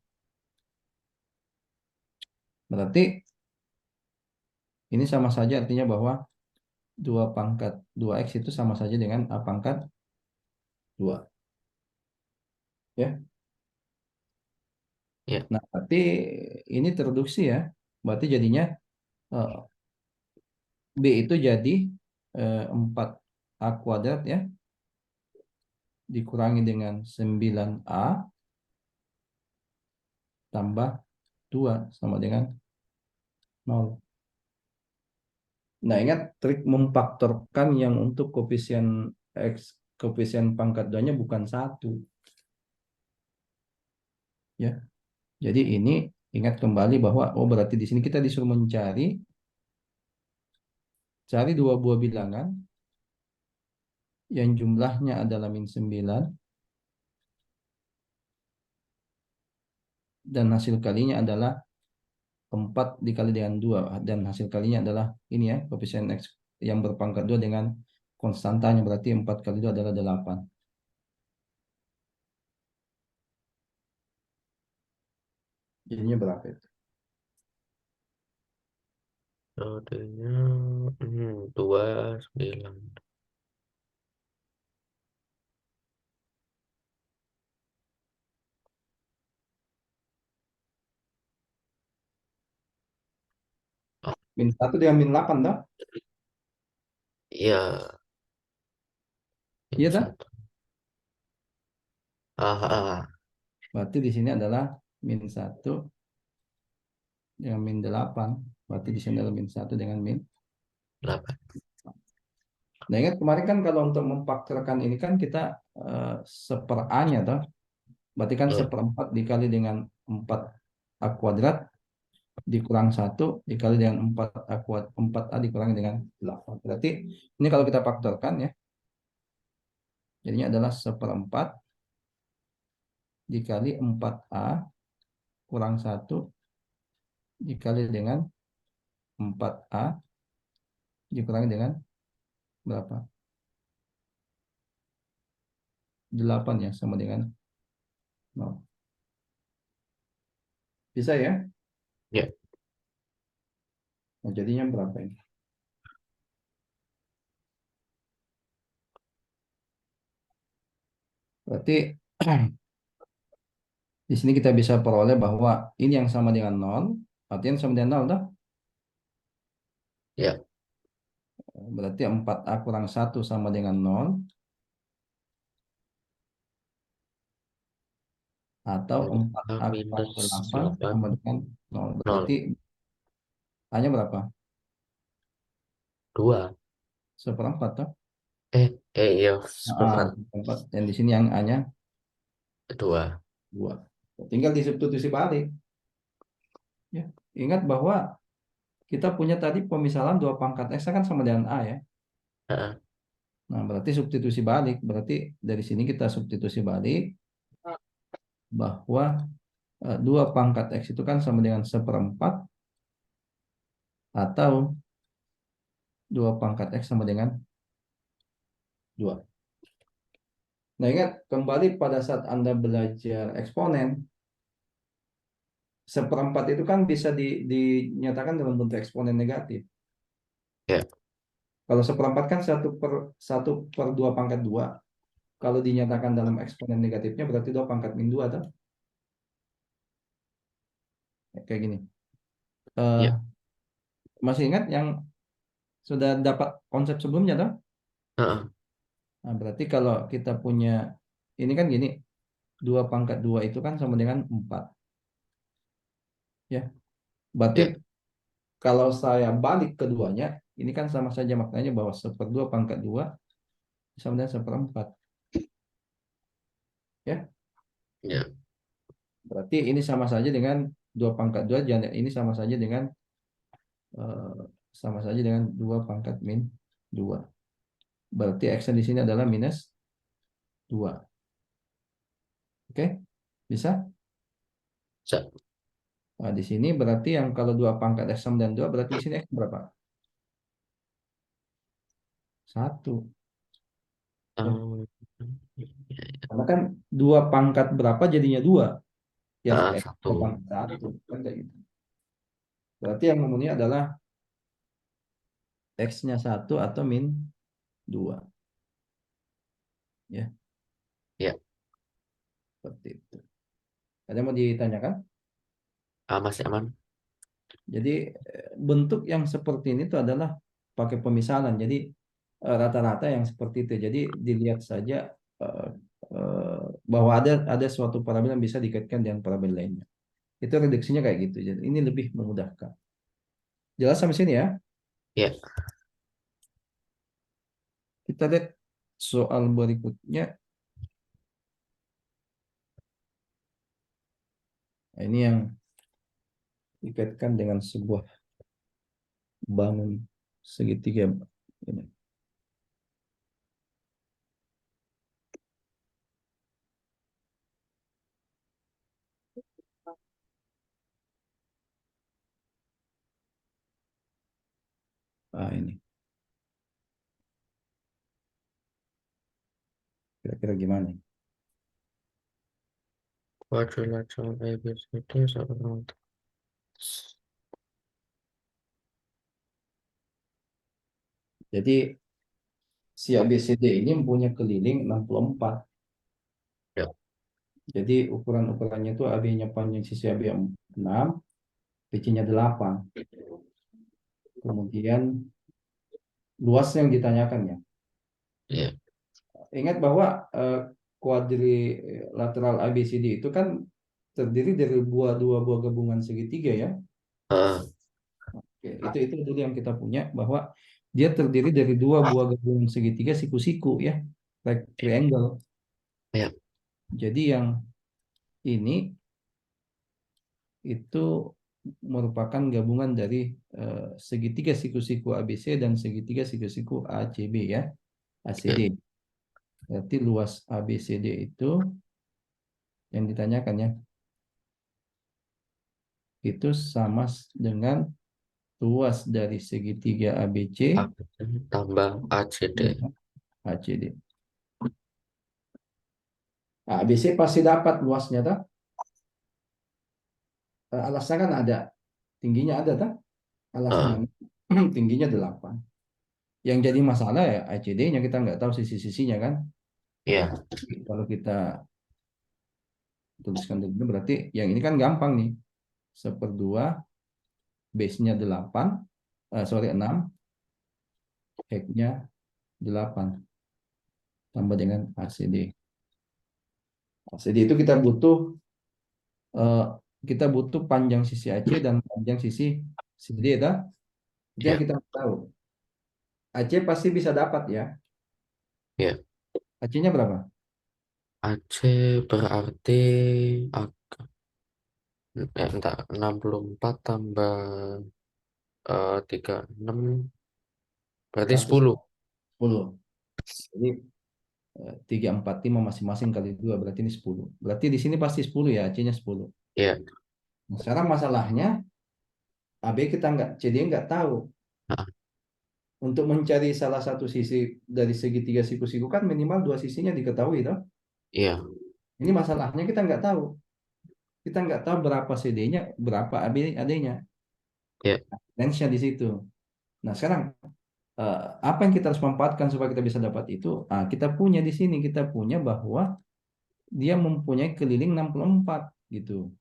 Berarti ini sama saja artinya bahwa 2 pangkat 2X itu sama saja dengan A pangkat 2. Ya. ya, Nah, berarti ini tereduksi ya. Berarti jadinya eh, B itu jadi 4. A kuadrat ya, dikurangi dengan 9A tambah 2 sama dengan 0. Nah, ingat trik memfaktorkan yang untuk koefisien X, koefisien pangkat 2-nya bukan satu. Ya, jadi ini ingat kembali bahwa, oh berarti di sini kita disuruh cari dua buah bilangan yang jumlahnya adalah min 9 dan hasil kalinya adalah 4 dikali dengan 2 dan hasil kalinya adalah ini ya, koefisien X yang berpangkat 2 dengan konstantanya, berarti 4 kali 2 adalah 8. Jadinya berapa itu? Kodenya 29. Oh, Min 1 dengan min 8 dah. iya, Iya ini dah. satu. Ah, ah, Berarti di sini adalah min 1 dengan min 8. Berarti di sini adalah min 1 dengan min. 8. Nah, ingat kemarin kan kalau untuk memfaktorkan ini kan kita seper A-nya toh. Berarti kan Iya, seperempat dikali dengan 4 A kuadrat dikurang 1 dikali dengan 4 A kuadrat, 4A dikurangi dengan 8. Berarti ini kalau kita faktorkan ya, jadinya adalah seperempat dikali 4A kurang 1 dikali dengan 4A dikurangi dengan berapa? 8 ya, sama dengan 0. Bisa ya? iya. Nah, jadinya berapa ini? Berarti di sini kita bisa peroleh bahwa ini yang sama dengan 0, artinya sama dengan 0 dah. Iya. Berarti 4A kurang 1 sama dengan 0, atau 4A 4A kurang minus 8 8, sama dengan 0. Berarti 0. A-nya berapa? 2. Seperempat toh? Iya, Nah, seperempat. seperempat. Dan di sini yang A-nya 2. 2. Tinggal disubstitusi balik. Ya. Ingat bahwa kita punya tadi pemisalan 2 pangkat X kan sama dengan A ya. Ah, Nah, berarti substitusi balik. Berarti dari sini kita substitusi balik bahwa 2 pangkat X itu kan sama dengan seperempat atau 2 pangkat X sama dengan 2. Nah, ingat kembali pada saat Anda belajar eksponen, seperempat itu kan bisa dinyatakan dalam bentuk eksponen negatif. ya, Kalau seperempat kan satu per 2 pangkat 2. Kalau dinyatakan dalam eksponen negatifnya berarti 2 pangkat min 2 tuh. Kayak gini. ya. Eh, masih ingat yang sudah dapat konsep sebelumnya tuh? Ah, Nah, berarti kalau kita punya ini kan gini, 2 pangkat 2 itu kan sama dengan 4. Ya. Berarti ya, kalau saya balik keduanya, ini kan sama saja maknanya bahwa 1/2 pangkat 2 sama dengan seperempat. Ya. ya, Berarti ini sama saja dengan 2 pangkat 2, ini eh, sama saja dengan 2 pangkat min 2. Berarti X di sini adalah minus 2. Oke? Bisa? sa- Nah, di sini berarti yang kalau 2 pangkat X sama dengan 2, berarti di sini X berapa? 1. Ya. um, Karena kan 2 pangkat berapa jadinya 2. Ya, X 1. 2 pangkat 1. Kan kayak gitu. Berarti yang memenuhi adalah X-nya 1 atau min 2. Ya, Ya, seperti itu. Ada mau ditanyakan? masih aman. Jadi bentuk yang seperti ini itu adalah pakai pemisalan. Jadi rata-rata yang seperti itu. Jadi dilihat saja eh, bahwa ada suatu parabel yang bisa dikaitkan dengan parabel lainnya. Itu reduksinya kayak gitu. Jadi ini lebih memudahkan. Jelas sampai sini ya? Ya, Kita lihat soal berikutnya. Nah, ini yang dikaitkan dengan sebuah bangun segitiga. Ini. Ah, ini. Kira-kira gimana? quadrilateral ABCD sama. Jadi si ABCD ini mempunyai keliling 64. Ya, Jadi ukuran-ukurannya itu AB-nya panjang sisi AB 6, PC-nya 8. Kemudian luasnya yang ditanyakan ya. ya, Ingat bahwa kuadrilateral ABCD itu kan terdiri dari dua buah gabungan segitiga ya. ah, Oke, itu dulu yang kita punya bahwa dia terdiri dari dua buah gabungan segitiga siku-siku ya, like triangle. ya, Jadi yang ini itu merupakan gabungan dari segitiga siku-siku ABC dan segitiga siku-siku ACB ya, ya, ACD. Berarti luas ABCD itu yang ditanyakan ya, itu sama dengan luas dari segitiga ABC ABC tambah ACD. dengan ACD. Nah, ABC pasti dapat luasnya tak? Alasnya kan ada, tingginya ada tak? Alasnya Ah, tingginya 8. Yang jadi masalah ya ACD-nya kita nggak tahu sisi-sisinya kan. ya, Kalau kita tuliskan dulu berarti yang ini kan gampang nih. Seperdua base-nya 8, sorry 6, height-nya 8 tambah dengan ACD. ACD itu eh, kita butuh panjang sisi AC dan panjang sisi CD dah. Itu yang ya, kita tahu. AC pasti bisa dapat ya. ya. AC-nya berapa? AC berarti entar 64 tambah 36 berarti 10. 110. Jadi 345 masing-masing kali 2 berarti ini 10. Berarti di sini pasti 10 ya, AC-nya 10. Ya, Nah, sekarang masalahnya AB kita nggak, CD nggak tahu. ah, Untuk mencari salah satu sisi dari segitiga siku-siku kan minimal dua sisinya diketahui toh. iya, Ini masalahnya kita nggak tahu. Kita nggak tahu berapa CD-nya, berapa AD-nya. ya, Range-nya di situ. Nah, sekarang apa yang kita harus manfaatkan supaya kita bisa dapat itu? Kita punya di sini, kita punya bahwa dia mempunyai keliling 64 gitu.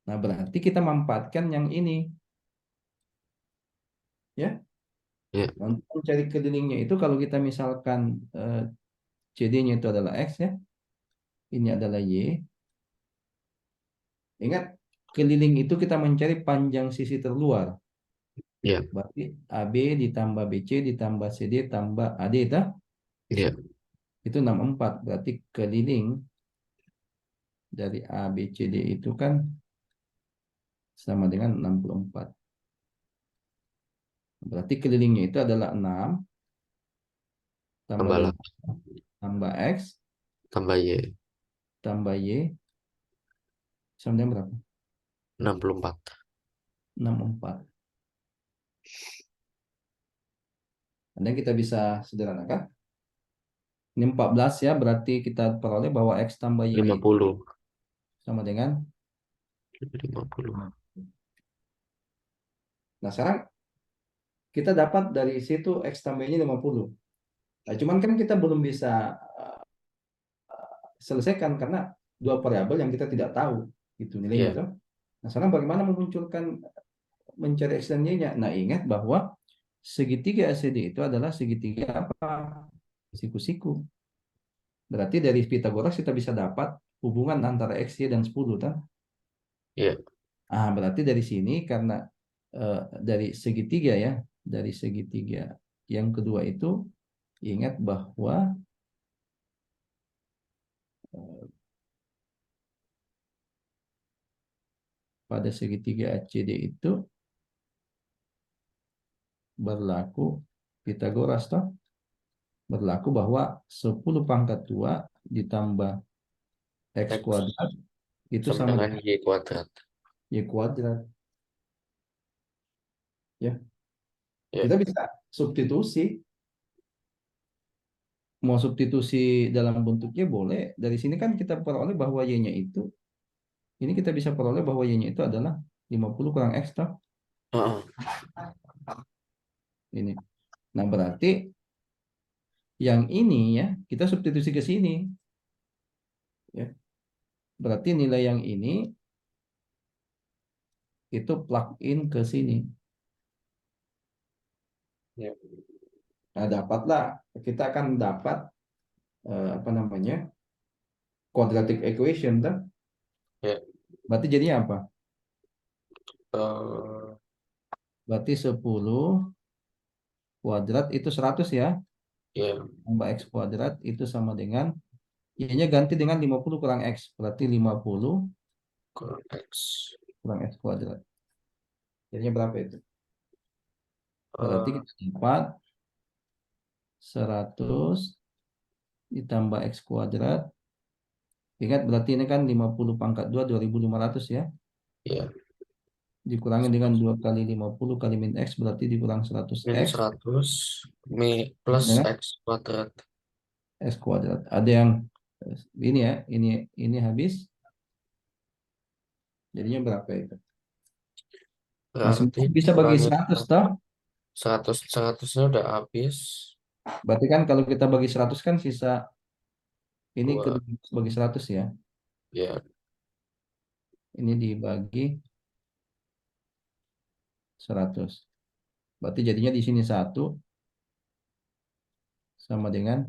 Nah, berarti kita manfaatkan yang ini ya. ya, Nah, untuk mencari kelilingnya itu kalau kita misalkan CD-nya itu adalah X ya, ini adalah Y. Ingat, keliling itu kita mencari panjang sisi terluar. ya, Berarti AB ditambah BC ditambah CD tambah AD ya, itu 64. Berarti keliling dari A, B, C, D itu kan sama dengan 64. Berarti kelilingnya itu adalah 6 tambah tambah 5 8 tambah X tambah Y tambah Y sama dengan berapa? 64. 64. Dan kita bisa sederhanakan. Ini 14 ya, berarti kita peroleh bahwa X tambah Y lima itu puluh sama dengan 50. 5. Nah, sekarang kita dapat dari situ X tambah Y-nya 50. Nah, cuman kan kita belum bisa selesaikan karena dua variabel yang kita tidak tahu itu nilainya Ya, tuh. Nah, sekarang bagaimana memunculkan mencari X dan Y-nya? Nah, ingat bahwa segitiga ACD itu adalah segitiga apa? Siku-siku. Berarti dari Pitagoras kita bisa dapat hubungan antara X, Y, dan 10 kan? Iya. Berarti dari sini karena eh, dari segitiga ya, dari segitiga yang kedua itu ingat bahwa eh, pada segitiga ACD itu berlaku Pitagoras toh, berlaku bahwa 10 pangkat 2 ditambah X X kuadrat itu sama sama dengan dengan Y kuadrat. Y kuadrat ya. Ya. Kita bisa substitusi, mau substitusi dalam bentuknya boleh. Dari sini kan kita peroleh bahwa Y-nya itu, ini kita bisa peroleh bahwa Y-nya itu adalah 50 kurang X toh. Heeh. Ini. Nah, berarti yang ini ya, kita substitusi ke sini ya. Berarti nilai yang ini itu plug in ke sini. Ya. Nah, dapatlah kita akan dapat apa namanya? Quadratic equation kan? Ya. Berarti jadinya apa? Eh, Berarti 10 kuadrat itu 100 ya. ya. Tambah X kuadrat itu sama dengan Y-nya ganti dengan 50 kurang X. Berarti 50 Kurang X. kurang X kuadrat. Jadinya berapa itu? Berarti Eh, kita dapat 100 ditambah X kuadrat. Ingat berarti ini kan 50 pangkat 2, 2500 ya. ya. Dikurangi dengan 2 kali 50 kali min X berarti dikurang 100 Min X. 100 mi plus Dengan X kuadrat. X kuadrat. Ada yang ini ya, ini habis. Jadinya berapa itu? Nah, Berarti semua bisa bagi dikurangi 100 toh. 100, 100-nya udah habis. Berarti kan kalau kita bagi 100 kan sisa ini Dua. kedua bagi 100 ya. Ya. Ini dibagi 100. Berarti jadinya di sini 1 sama dengan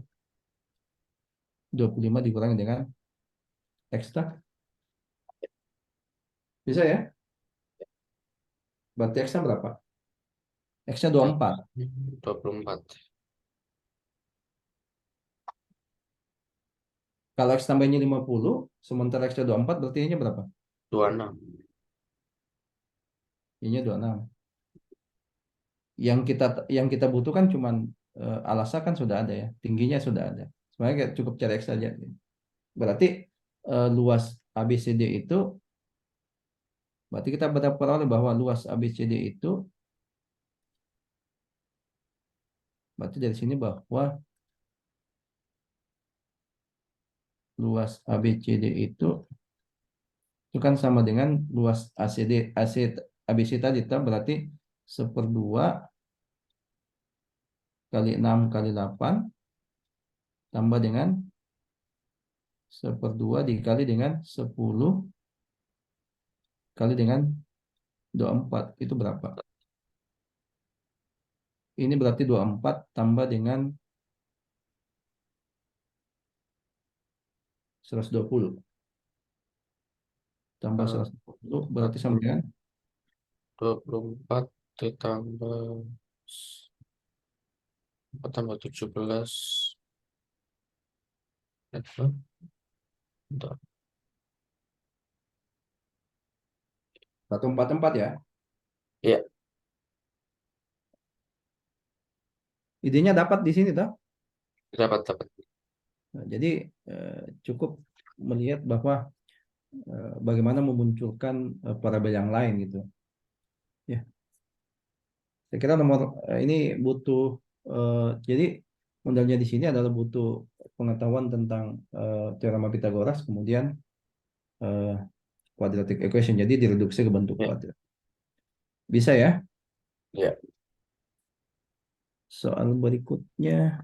25 dikurangi dengan X tak? Bisa ya? Berarti X-nya berapa? X-nya X 24. 24. Kalau X tambahnya 50, sementara X-nya 24, berarti Y-nya berapa? 26. Y-nya 26. Yang kita butuhkan cuman alasnya kan sudah ada ya, tingginya sudah ada. Sebenarnya cukup cari X saja. Berarti luas ABCD itu, berarti kita beroleh bahwa luas ABCD itu, berarti dari sini bahwa luas ABCD itu kan sama dengan luas ABC tadi, berarti 1/2 kali 6 kali 8 tambah dengan 1/2 dikali dengan 10 kali dengan 24 itu berapa? Ini berarti 24 tambah dengan 120 tambah Eh, 120 berarti sama 40, dengan 24 ditambah tambah 17. Bentar. 144 ya. Ya, Idenya dapat di sini toh. dapat dapat. Nah, jadi cukup melihat bahwa bagaimana memunculkan parabel yang lain gitu. Ya, saya kira nomor ini butuh jadi modalnya di sini adalah butuh pengetahuan tentang teorema Pitagoras, kemudian eh, quadratic equation. Jadi direduksi ke bentuk Ya, kuadrat. Bisa ya? ya. Soal berikutnya.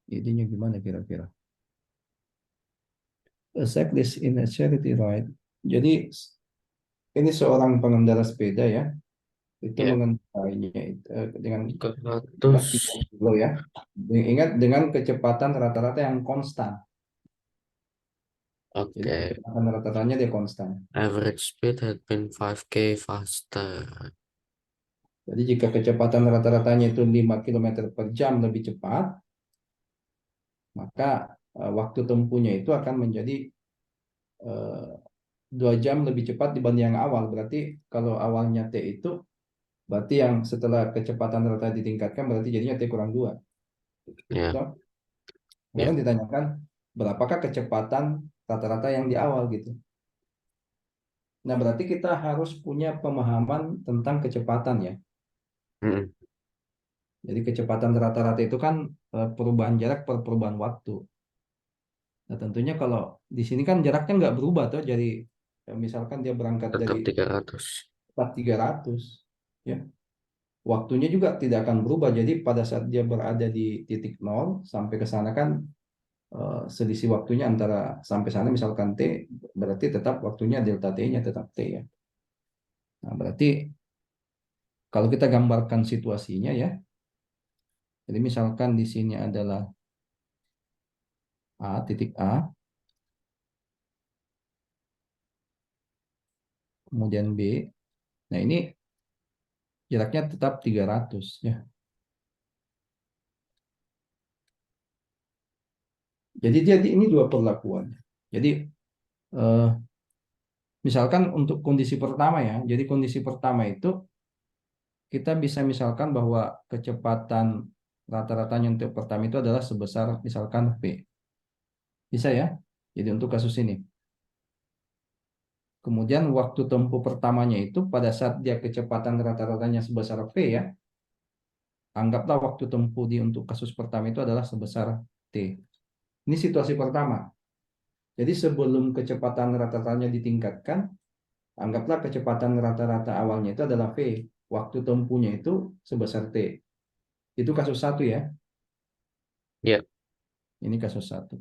Idenya gimana kira-kira? A cyclist in a charity ride. Jadi ini seorang pengendara sepeda ya, itu Ya, mengendarainya dengan 300. 30 kilo ya. Ingat dengan kecepatan rata-rata yang konstan. Jadi Oke. kecepatan rata-ratanya dia konstan. Average speed had been 5K faster. Jadi jika kecepatan rata-ratanya itu 5 kilometer per jam lebih cepat, maka waktu tempuhnya itu akan menjadi 2 jam lebih cepat dibanding yang awal. Berarti kalau awalnya T itu, berarti yang setelah kecepatan rata ditingkatkan, berarti jadinya T kurang 2. Ya, So, ya. sekarang ditanyakan, berapakah kecepatan rata-rata yang di awal gitu. Nah, berarti kita harus punya pemahaman tentang kecepatan ya. Mm-mm. Jadi kecepatan rata-rata itu kan perubahan jarak per perubahan waktu. Nah, tentunya kalau di sini kan jaraknya nggak berubah tuh. Jadi misalkan dia berangkat dari Tetap 300. tempat 300, ya. Waktunya juga tidak akan berubah. Jadi pada saat dia berada di titik nol sampai ke sana kan selisih waktunya antara sampai sana misalkan T, berarti tetap waktunya delta T-nya tetap T ya. Nah, berarti kalau kita gambarkan situasinya ya. Jadi misalkan di sini adalah A, titik A, kemudian B. Nah, ini jaraknya tetap 300 ya. Jadi dia ini dua perlakuan. Jadi eh, misalkan untuk kondisi pertama ya. Jadi kondisi pertama itu kita bisa misalkan bahwa kecepatan rata-ratanya untuk pertama itu adalah sebesar misalkan V. Bisa ya? Jadi untuk kasus ini. Kemudian waktu tempuh pertamanya itu pada saat dia kecepatan rata-ratanya sebesar V ya. Anggaplah waktu tempuh di untuk kasus pertama itu adalah sebesar T. Ini situasi pertama. Jadi sebelum kecepatan rata-ratanya ditingkatkan, anggaplah kecepatan rata-rata awalnya itu adalah V. Waktu tempuhnya itu sebesar T. Itu kasus satu ya. Ya, Ini kasus satu.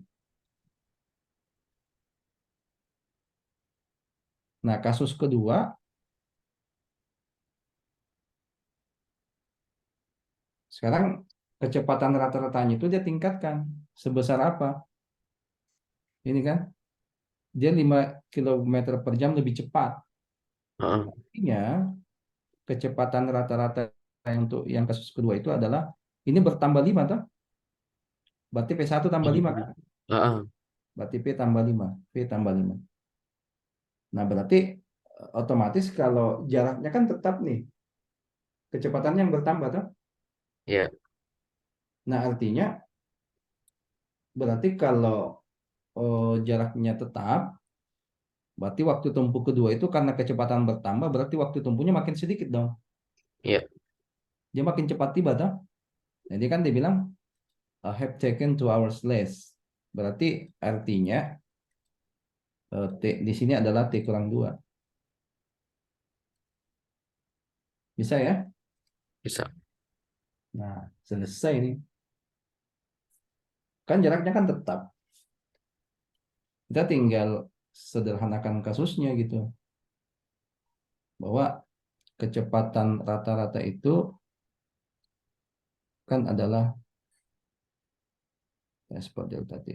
Nah, kasus kedua, sekarang kecepatan rata-ratanya itu dia tingkatkan. Sebesar apa? Ini kan, dia 5 km per jam lebih cepat. heeh. Artinya, kecepatan rata-rata untuk yang kasus kedua itu adalah, ini bertambah 5, toh? Berarti P1 tambah 5 kan? Heeh. Berarti P tambah 5. P tambah 5. Nah, berarti otomatis kalau jaraknya kan tetap nih, kecepatannya yang bertambah, toh? Ya, Nah, artinya berarti kalau jaraknya tetap, berarti waktu tempuh kedua itu karena kecepatan bertambah, berarti waktu tempuhnya makin sedikit dong. ya, Dia makin cepat tiba, toh? Jadi kan dia bilang have taken 2 hours less. Berarti artinya T di sini adalah T kurang 2. Bisa ya? bisa. Nah, selesai nih. Kan jaraknya kan tetap. Kita tinggal sederhanakan kasusnya gitu. Bahwa kecepatan rata-rata itu kan adalah spot delta T.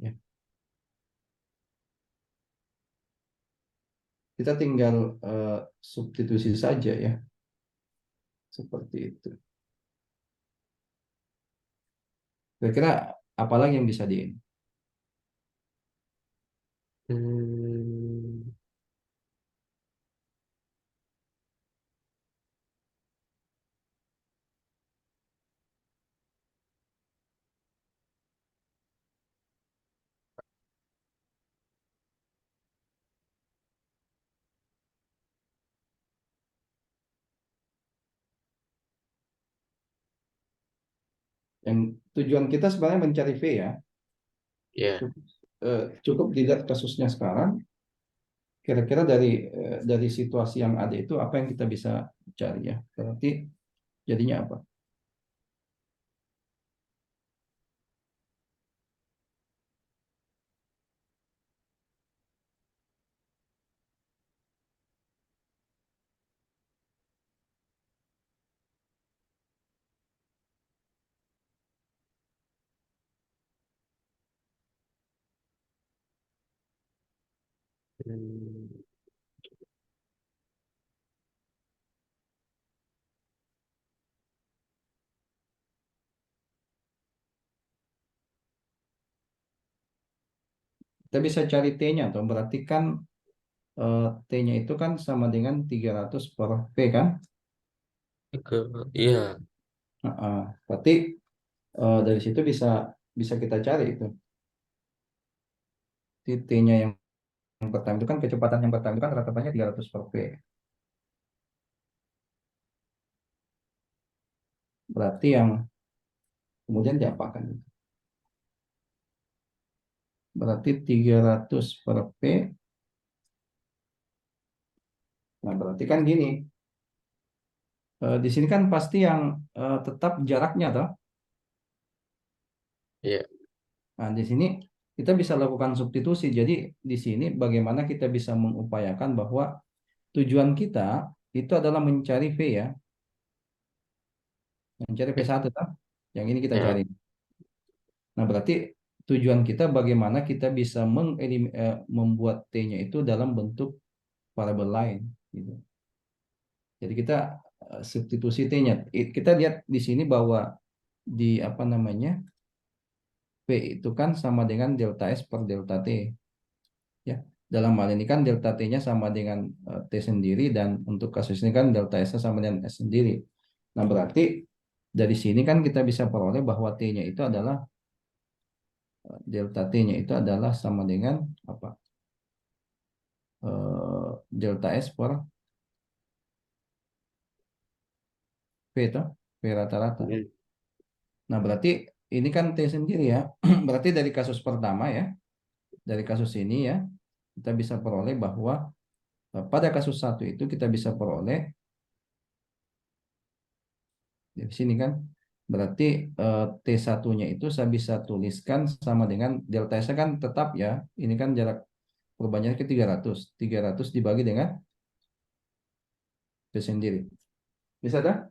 Ya. Kita tinggal substitusi saja ya. Seperti itu. Kira-kira apa lagi yang bisa di Hmm, yang tujuan kita sebenarnya mencari V ya. ya. Cukup dilihat kasusnya sekarang. Kira-kira dari situasi yang ada itu apa yang kita bisa cari ya. Berarti Jadinya apa? Hmm, Kita bisa cari T-nya tuh. Berarti kan T-nya itu kan sama dengan 300 per P kan? iya, Berarti dari situ bisa bisa kita cari itu. T-nya yang pertama itu kan kecepatan yang pertama itu kan rata-ratanya 300 per P. Berarti yang kemudian diapakan? Berarti 300 per P. Nah, berarti kan gini. Di sini kan pasti yang tetap jaraknya toh. iya, Nah, di sini kita bisa lakukan substitusi. Jadi di sini bagaimana kita bisa mengupayakan bahwa tujuan kita itu adalah mencari V ya, mencari V1 toh. Yang ini kita ya, cari. Nah, berarti tujuan kita bagaimana kita bisa membuat T-nya itu dalam bentuk variabel lain gitu. Jadi kita substitusi T-nya. Kita lihat di sini bahwa di apa namanya? P itu kan sama dengan delta S per delta T ya. Dalam hal ini kan delta T-nya sama dengan T sendiri dan untuk kasus ini kan delta S sama dengan S sendiri. Nah, berarti dari sini kan kita bisa peroleh bahwa T-nya itu adalah delta T-nya itu adalah sama dengan apa? Delta S per P itu, P rata-rata. hmm, Nah, berarti ini kan T sendiri ya. Berarti dari kasus pertama ya, dari kasus ini ya, kita bisa peroleh bahwa pada kasus satu itu kita bisa peroleh di sini kan berarti t satunya itu saya bisa tuliskan sama dengan delta S kan tetap ya. Ini kan jarak perubahannya ke 300. 300 dibagi dengan T sendiri. Bisa dah?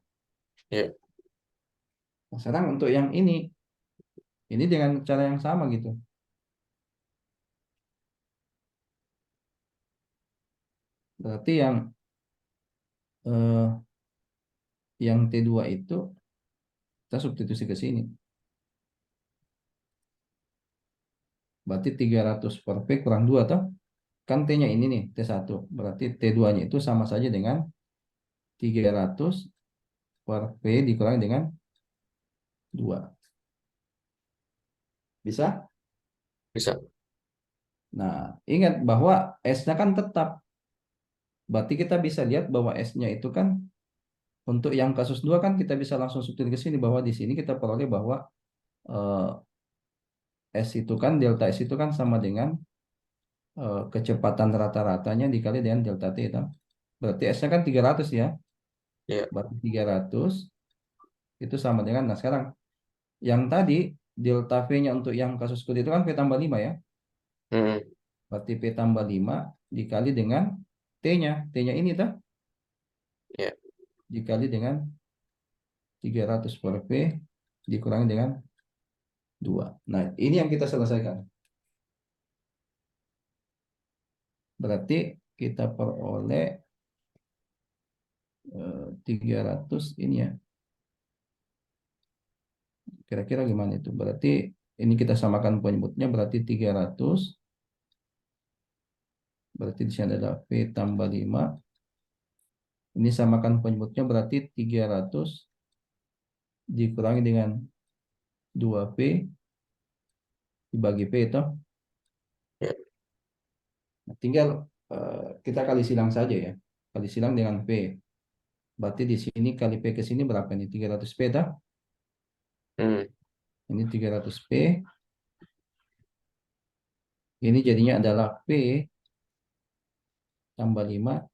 iya, Nah, sekarang untuk yang ini dengan cara yang sama gitu. Berarti eh, yang T2 itu kita substitusi ke sini. Berarti 300 per P kurang 2 toh. Kan T-nya ini nih, T1. Berarti T2-nya itu sama saja dengan 300 per P dikurangi dengan 2. Bisa? bisa, Nah, ingat bahwa S-nya kan tetap. Berarti kita bisa lihat bahwa S-nya itu kan untuk yang kasus 2 kan kita bisa langsung substitusi ke sini bahwa di sini kita peroleh bahwa eh, S itu kan delta S itu kan sama dengan kecepatan rata-ratanya dikali dengan delta T itu. Berarti S-nya kan 300 ya. iya, Berarti 300 itu sama dengan nah sekarang yang tadi delta V-nya untuk yang kasus kulit itu kan V tambah 5 ya. hmm, Berarti P tambah 5 dikali dengan T-nya. T-nya ini tuh iya, dikali dengan 300 per P dikurangi dengan 2. Nah, ini yang kita selesaikan. Berarti kita peroleh 300 ini ya. Kira-kira gimana itu? Berarti ini kita samakan penyebutnya berarti 300. Berarti di sini adalah P tambah 5. Ini samakan penyebutnya berarti 300 dikurangi dengan 2P dibagi P itu. iya, Nah, tinggal kita kali silang saja ya. Kali silang dengan P. Berarti di sini kali P ke sini berapa nih? 300P dah. hmm, Ini 300P. Ini jadinya adalah P tambah 5.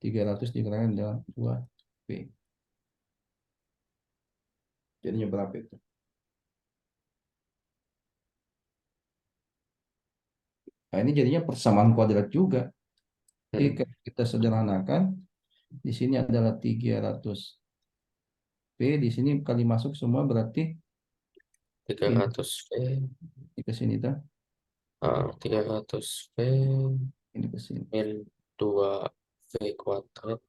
300 dikurangi dengan 2P. Jadinya berapa itu? Nah, ini jadinya persamaan kuadrat juga. Jadi Hmm, kalau kita sederhanakan, di sini adalah 300 P, di sini kali masuk semua berarti tiga ini ratus V, ke sini tuh, 300 V ini ke sini. min 2 V kuadrat.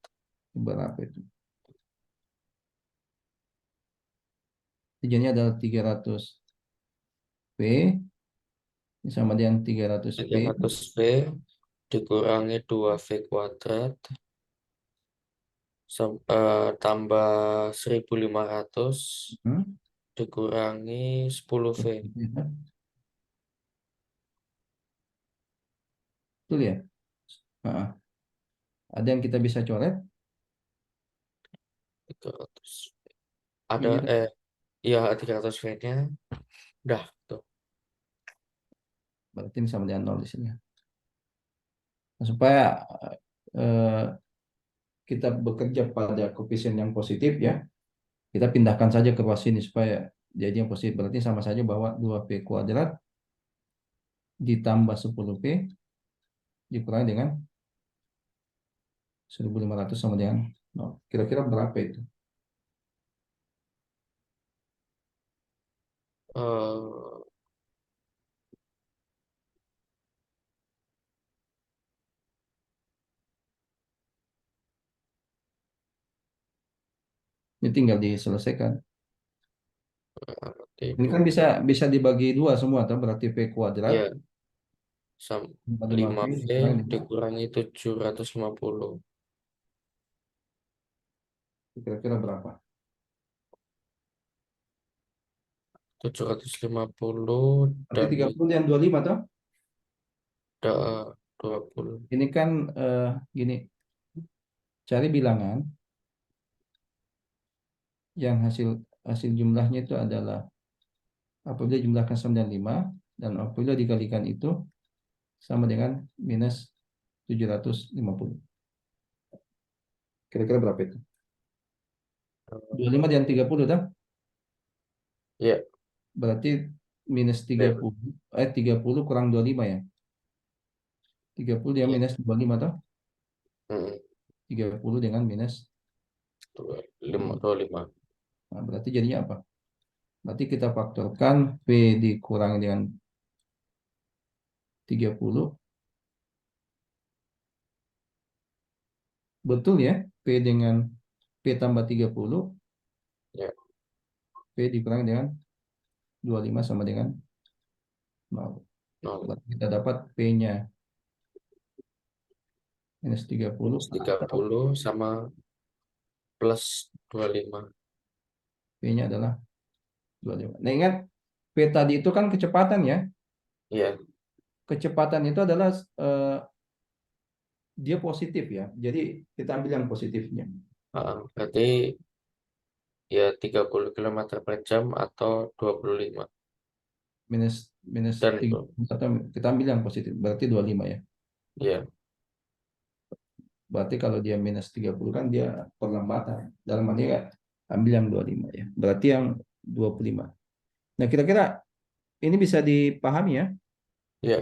Berapa itu? Jadinya adalah 300 P sama dengan 300 P 300 V dikurangi 2 V kuadrat tambah 1.500 hmm? dikurangi 10 V. Betul ya? Nah, ada yang kita bisa coret 300. Ada ini tuh. ya 300 V-nya udah tuh. Berarti ini sama dengan 0 di sini. Nah, supaya eh, kita bekerja pada koefisien yang positif ya, kita pindahkan saja ke bawah sini supaya jadi yang positif. Berarti sama saja bahwa 2P kuadrat ditambah 10P dikurangi dengan 1.500 sama dengan 0. Kira-kira berapa itu? Eh, Ini tinggal diselesaikan. berarti Ini kan bisa bisa dibagi dua semua, atau berarti P kuadrat ya sam 5P 5V dikurangi dengan dikurangi 750. kira-kira berapa? 750 Berarti dan 30 yang 25 toh? ada 20. Ini kan gini, cari bilangan yang hasil hasil jumlahnya itu adalah apabila jumlahkan sama dengan 5 dan apabila dikalikan itu sama dengan minus 750. Kira-kira berapa itu? 25 dan 30 toh? Ya, Berarti minus tiga beb. puluh 30 kurang 25 ya. 30 dia Ya. minus 25 toh? Mm, 30 dengan minus 25. 25. Nah, berarti jadinya apa? Berarti kita faktorkan P dikurangi dengan 30. Betul ya? P dengan P tambah 30, Ya, P dikurangi dengan 25 sama dengan 0. 0. Berarti kita dapat P-nya minus 30 atau 30 sama plus 25. P-nya adalah 25. Nah, ingat P tadi itu kan kecepatan ya. Ya, Kecepatan itu adalah dia positif ya. Jadi kita ambil yang positifnya. berarti ya 30 kilometer per jam atau 25. Minus minus Dan 3 itu, atau kita ambil yang positif. Berarti 25 ya. ya, Berarti kalau dia minus 30 kan dia perlambatan. Dalam arti ya, ambil yang 25 ya. Berarti yang 25. Nah, kira-kira ini bisa dipahami ya. ya,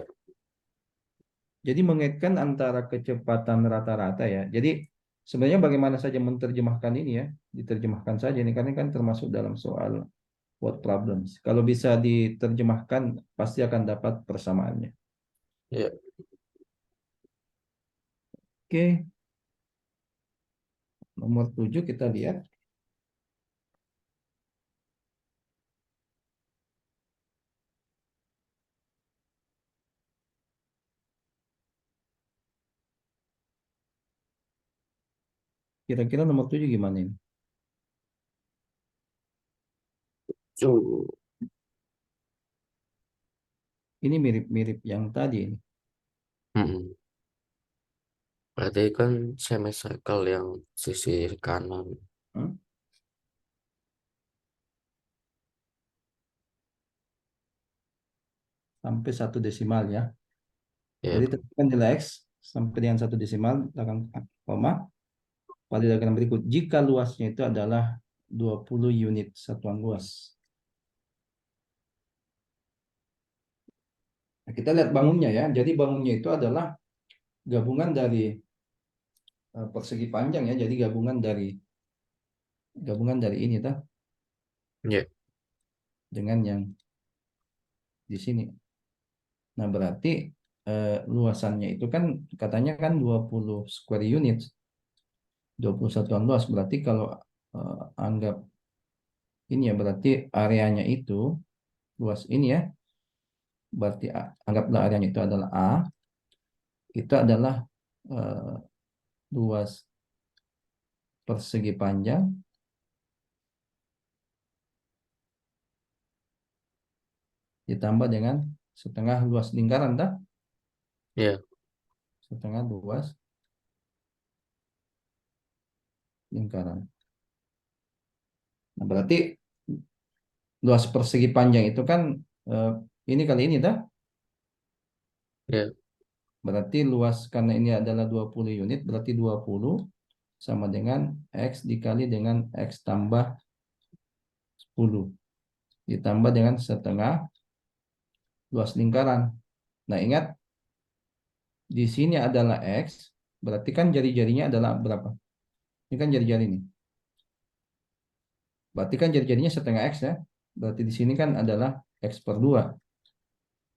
Jadi mengaitkan antara kecepatan rata-rata ya. Jadi sebenarnya bagaimana saja menerjemahkan ini ya. Diterjemahkan saja ini karena kan termasuk dalam soal word problems. Kalau bisa diterjemahkan pasti akan dapat persamaannya. ya. Oke, nomor 7 kita lihat. Kira-kira nomor 7 gimana ini? So, Ini mirip-mirip yang tadi ini. mm, berarti kan semicircle yang sisi kanan. Hmm? Sampai satu desimal ya. Ya, Jadi tentukan nilai X sampai dengan satu desimal belakang koma pada diagram berikut. Jika luasnya itu adalah 20 unit satuan luas. Nah, kita lihat bangunnya ya. Jadi bangunnya itu adalah gabungan dari persegi panjang ya. Jadi gabungan dari ini dah Ya, dengan yang di sini. Nah, berarti luasannya itu kan katanya kan 20 square unit, 21 satuan luas. Berarti kalau anggap ini ya, berarti areanya itu luas ini ya. Berarti anggaplah areanya itu adalah A, itu adalah eh, luas persegi panjang ditambah dengan setengah luas lingkaran dah, ya, setengah luas lingkaran. Nah, berarti luas persegi panjang itu kan eh, ini kali ini dah. ya. Berarti luas karena ini adalah 20 unit, berarti 20 sama dengan X dikali dengan X tambah 10 ditambah dengan setengah luas lingkaran. Nah, ingat di sini adalah X, berarti kan jari-jarinya adalah berapa? Ini kan jari-jari ini. Berarti kan jari-jarinya setengah X ya. Berarti di sini kan adalah X per 2.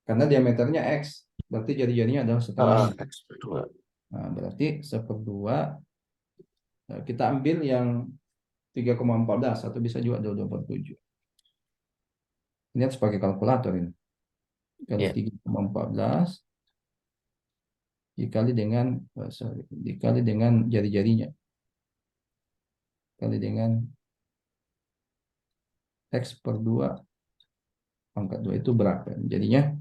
Karena diameternya X. Berarti jari-jarinya adalah setengahnya. X per 2. Nah, berarti seperdua kita ambil yang 3,14 atau bisa juga 2,27. Ini harus pakai kalkulator ini. Kali Ya, 3,14 dikali dengan dikali dengan jari-jarinya kali dengan X per 2 pangkat 2 itu berapa? Jadinya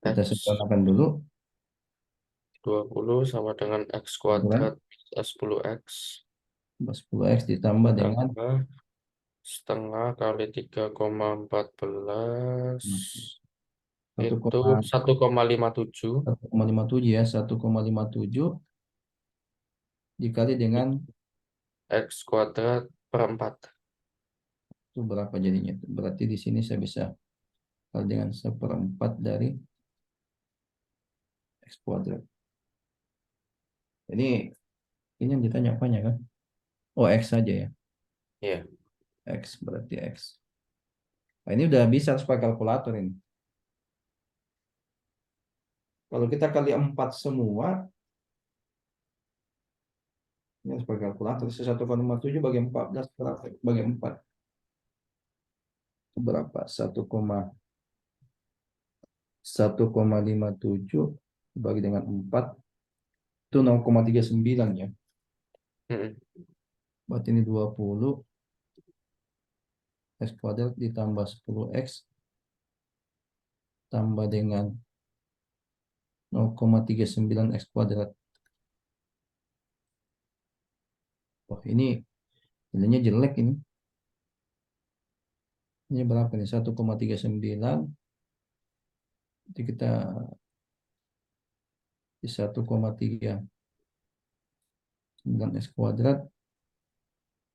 kita X sederhanakan dulu 20 sama dengan X ukuran kuadrat plus 10X 10x ditambah dengan tambah setengah kali 3,14 itu 1,57 1,57 ya, 1,57 dikali dengan X kuadrat per 4. itu berapa jadinya? Berarti di sini saya bisa kali dengan seperempat dari X kuadrat. Ini yang ditanya apanya kan? Oh, X saja ya. Ya, X berarti X. Nah, ini udah bisa harus pakai kalkulator ini. Kalau kita kali 4 semua, ini harus pakai kalkulator. 1,57 bagi 14 berapa? Bagi 4 berapa? 1,57 bagi dengan 4 itu 0,39 ya. mm, Berarti ini 20 X kuadrat ditambah 10X tambah dengan 0,39 X kuadrat. Wah, ini nilainya jelek ini. Ini berapa nih? 1,39. Jadi kita di 1,39 X kuadrat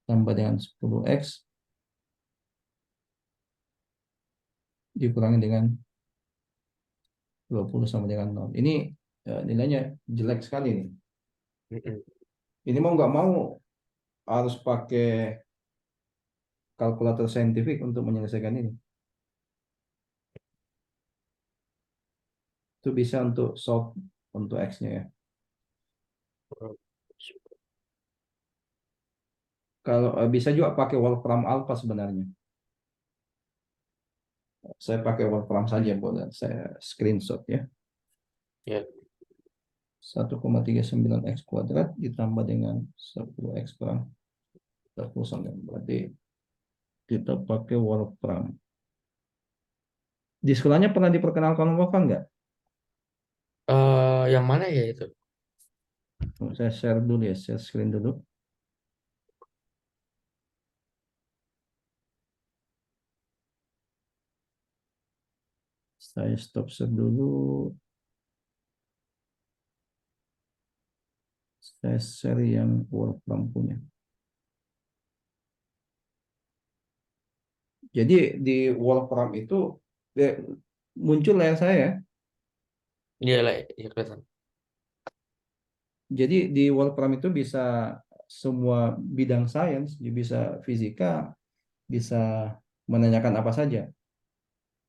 tambah dengan 10X dikurangi dengan 20 sama dengan 0. Ini nilainya jelek sekali nih. mm. Ini mau nggak mau harus pakai kalkulator saintifik untuk menyelesaikan ini. Itu bisa untuk solve untuk X-nya ya. Kalau bisa juga pakai Wolfram Alpha sebenarnya. Saya pakai Wolfram saja boleh. Saya screenshot ya. Ya, 1,39 X kuadrat ditambah dengan 10X kurang 40. Berarti kita pakai Wolfram. Di sekolahnya pernah diperkenalkan Wolfram nggak? yang mana ya itu? Saya share dulu ya, share screen dulu. Saya stop share dulu. Saya share yang Wolfram punya. Jadi di Wolfram itu muncul layar saya. Iya lah, ya kelihatan. Jadi di Wolfram itu bisa semua bidang sains, bisa fisika, bisa menanyakan apa saja.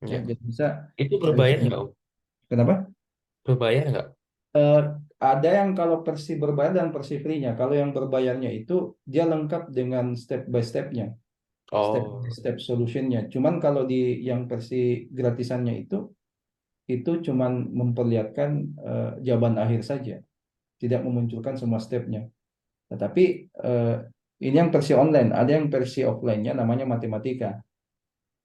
Ya, Ya. jadi bisa Itu dari berbayar nggak, Om? kenapa? Berbayar nggak? Eh, ada yang kalau versi berbayar dan versi free-nya. Kalau yang berbayarnya itu dia lengkap dengan step by step-nya, step by Oh, step solution-nya. Cuman kalau di yang versi gratisannya itu cuman memperlihatkan jawaban akhir saja, tidak memunculkan semua stepnya. Tetapi eh, ini yang versi online, ada yang versi offline-nya namanya matematika.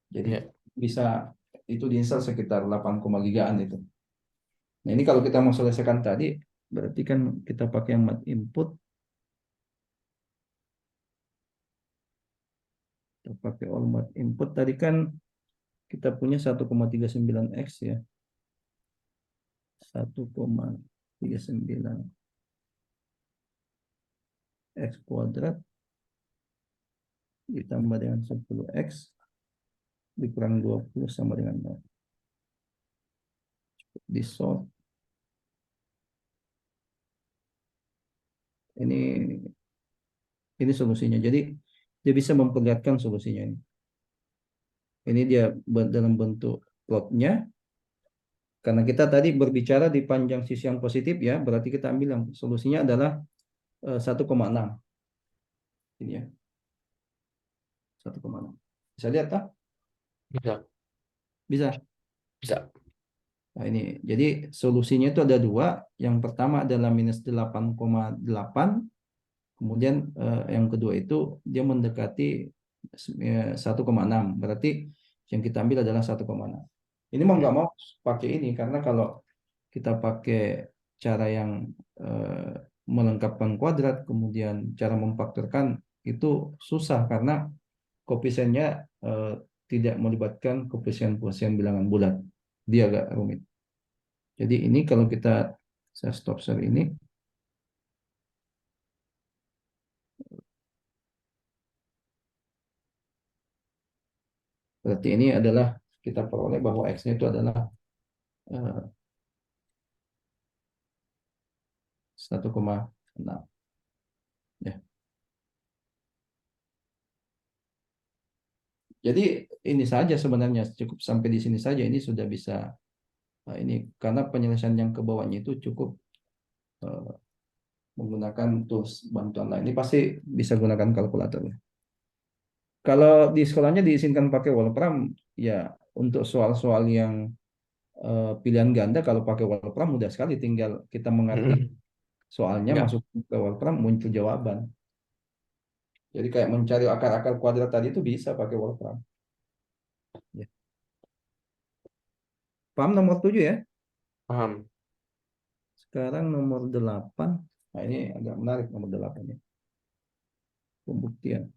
Jadi ya. bisa itu diinstal sekitar 8, gigaan itu. Nah, ini kalau kita mau selesaikan tadi, berarti kan kita pakai yang mat input, kita pakai all mat input tadi kan kita punya 1,39 x ya. 1,39 x kuadrat ditambah dengan 10x dikurang 20 sama dengan 0. Di solve ini solusinya. Jadi dia bisa memperlihatkan solusinya ini. Ini dia dalam bentuk plotnya. Karena kita tadi berbicara di panjang sisi yang positif ya, berarti kita ambil yang solusinya adalah 1,6. Ini ya, 1,6. Bisa lihat tak? Bisa, Bisa. bisa. Nah, ini. Jadi solusinya itu ada dua. Yang pertama adalah minus 8,8. Kemudian yang kedua itu dia mendekati 1,6. Berarti yang kita ambil adalah 1,6. Ini mau Ya. nggak mau pakai ini karena kalau kita pakai cara yang eh, melengkapkan kuadrat, kemudian cara memfaktorkan itu susah karena koefisiennya tidak melibatkan koefisien bilangan bulat. Dia agak rumit. Jadi ini kalau saya stop share ini, berarti ini adalah kita peroleh bahwa X-nya itu adalah 1,6. Ya. Jadi ini saja sebenarnya cukup sampai di sini saja ini sudah bisa ini karena penyelesaian yang ke bawahnya itu cukup eh, menggunakan tools bantuan lain. Ini pasti bisa gunakan kalkulator. Kalau di sekolahnya diizinkan pakai Wolfram, ya untuk soal-soal yang pilihan ganda kalau pakai Wolfram mudah sekali, tinggal kita mengerti soalnya Ya, masuk ke Wolfram muncul jawaban. Jadi kayak mencari akar-akar kuadrat tadi itu bisa pakai Wolfram. Ya. Paham nomor 7 ya? paham. Sekarang nomor 8. Nah, ini agak menarik nomor 8 ya. Pembuktian.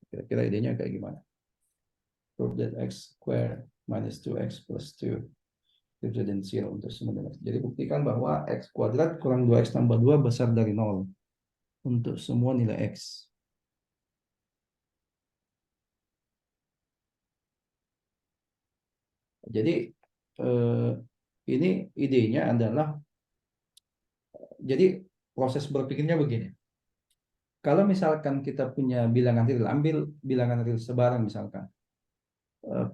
Kira-kira idenya kayak gimana? Prove that x square minus 2x plus 2 greater than 0 untuk semua nilai. Jadi buktikan bahwa x kuadrat kurang 2x tambah 2 besar dari 0 untuk semua nilai x. Jadi eh, ini idenya adalah, jadi proses berpikirnya begini. Kalau misalkan kita punya bilangan real, ambil bilangan real sebarang misalkan.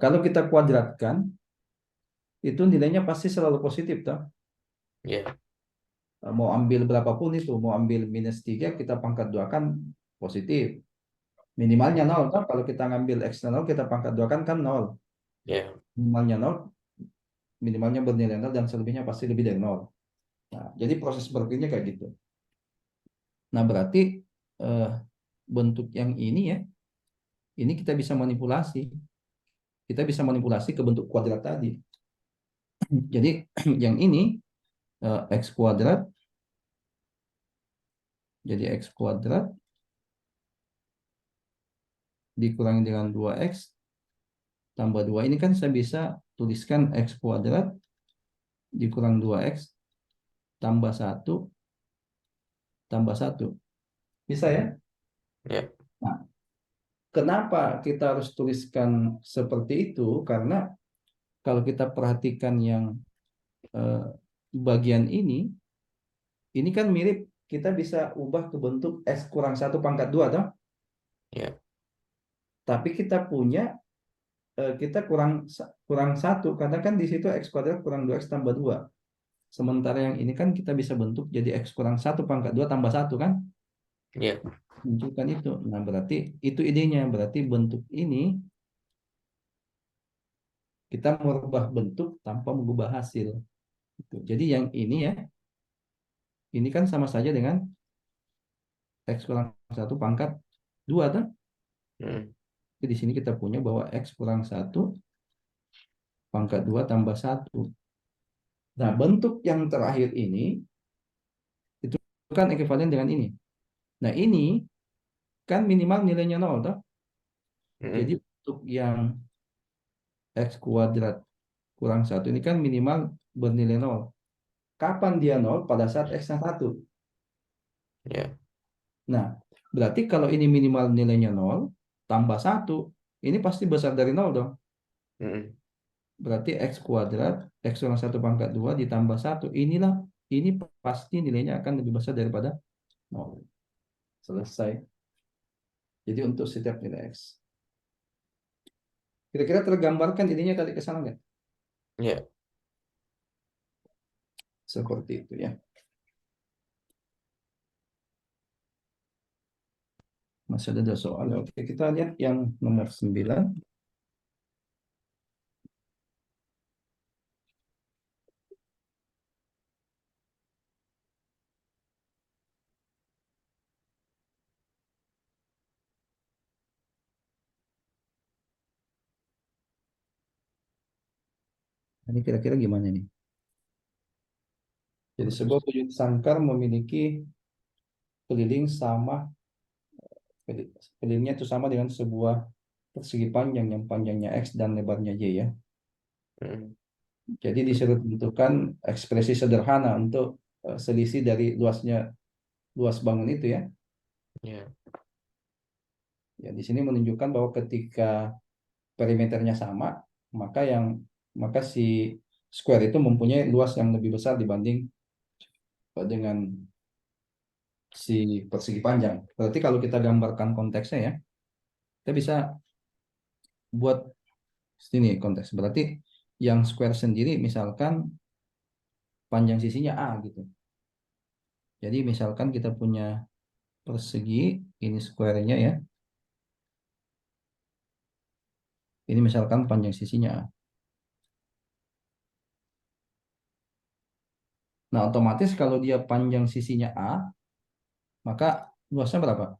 Kalau kita kuadratkan, itu nilainya pasti selalu positif, toh. Ya, Mau ambil berapapun itu, mau ambil minus 3 kita pangkat 2 kan positif. Minimalnya nol, toh. Kalau kita ngambil x 0, kita pangkat 2 kan nol. ya, Minimalnya nol, minimalnya bernilai nol, dan selebihnya pasti lebih dari nol. Nah, jadi proses berpikirnya kayak gitu. Nah, berarti eh, bentuk yang ini ya, ini kita bisa manipulasi. Kita bisa manipulasi ke bentuk kuadrat tadi. Jadi yang ini x kuadrat Jadi X kuadrat dikurangi dengan 2X tambah 2. Ini kan saya bisa tuliskan X kuadrat dikurang 2X tambah 1 tambah 1. Bisa ya? Ya. Nah, kenapa kita harus tuliskan seperti itu? Karena kalau kita perhatikan yang eh, bagian ini kan mirip, kita bisa ubah ke bentuk X kurang 1 pangkat 2, toh? Ya. Tapi kita punya, kita kurang kurang 1, karena kan di situ X kuadrat kurang 2X tambah 2. Sementara yang ini kan kita bisa bentuk jadi X kurang 1 pangkat 2 tambah 1 kan? Ya. Munculkan itu. Nah, berarti itu idenya. Berarti bentuk ini kita merubah bentuk tanpa mengubah hasil. Gitu. Jadi yang ini ya, ini kan sama saja dengan X kurang 1 pangkat 2 kan? Mm. Jadi di sini kita punya bahwa X kurang 1 pangkat 2 tambah 1. Nah, bentuk yang terakhir ini itu kan ekuivalen dengan ini. Nah, ini kan minimal nilainya 0 toh? Jadi Mm. bentuk yang X kuadrat kurang 1 ini kan minimal bernilai 0. Kapan dia 0? Pada saat X-nya 1. Ya. Nah, berarti kalau ini minimal nilainya 0 tambah 1, ini pasti besar dari 0 dong. Mm. Berarti X kuadrat, X kurang 1 pangkat 2 ditambah 1. Ini pasti nilainya akan lebih besar daripada 0. Selesai. Jadi untuk setiap nilai X. Kira-kira tergambarkan ininya tadi ke sana nggak? Ya. Seperti itu ya. Masih ada 2 soal. Oke, kita lihat yang nomor 9. Ini kira-kira gimana nih? Jadi sebuah wujud sangkar memiliki keliling sama, kelilingnya itu sama dengan sebuah persegi panjang yang panjangnya X dan lebarnya Y ya. Mm. Jadi disuruh tentukan ekspresi sederhana untuk selisih dari luas bangun itu ya. Ya. Ya, di sini menunjukkan bahwa ketika perimeternya sama, maka maka si square itu mempunyai luas yang lebih besar dibanding dengan si persegi panjang. Berarti kalau kita gambarkan konteksnya ya, kita bisa buat sini konteks. Berarti yang square sendiri misalkan panjang sisinya A gitu. Jadi misalkan kita punya persegi, ini square-nya ya. Ini misalkan panjang sisinya A. Nah, otomatis kalau dia panjang sisinya A, maka luasnya berapa?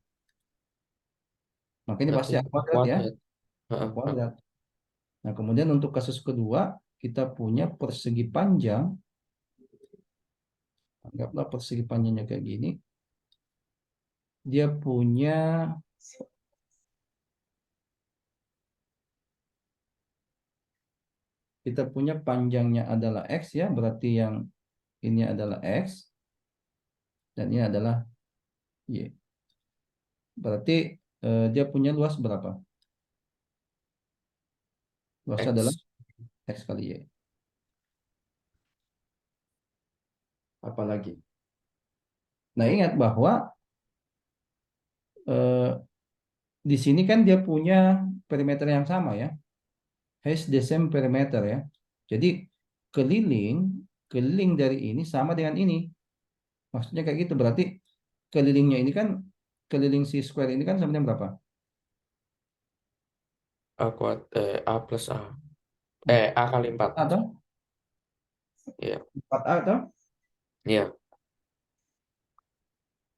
Maka ini Berarti pasti A kuadrat ya, kuadrat. A Heeh, heeh. kuadrat. Nah, kemudian untuk kasus kedua, kita punya persegi panjang. Anggaplah persegi panjangnya kayak gini. Dia punya, kita punya panjangnya adalah X ya, berarti yang ini adalah X, dan ini adalah Y. Berarti dia punya luas berapa? Luasnya adalah X. X kali Y. Apalagi. Nah, ingat bahwa eh, di sini kan dia punya perimeter yang sama ya. Has the same perimeter ya. Jadi keliling keliling dari ini sama dengan ini. Maksudnya kayak gitu. Berarti kelilingnya ini kan, keliling si square ini kan sama dengan berapa? A plus A. A kali 4. 4 atau Ya. 4A atau Ya.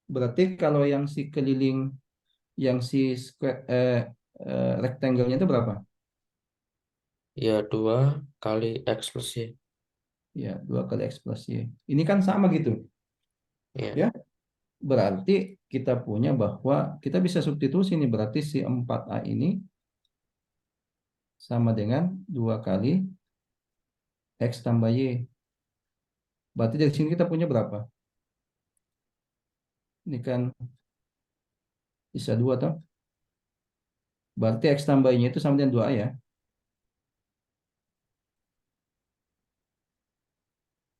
berarti kalau yang si keliling, yang si square rectangle-nya itu berapa? Ya, 2 kali X plus Y. Ya, 2 kali X plus Y. Ini kan sama gitu. Ya. Ya. berarti kita punya bahwa kita bisa substitusi ini, berarti si 4A ini sama dengan 2 kali X tambah Y. Berarti dari sini kita punya berapa? Ini kan bisa 2 toh. Berarti X tambah Y itu sama dengan 2A ya.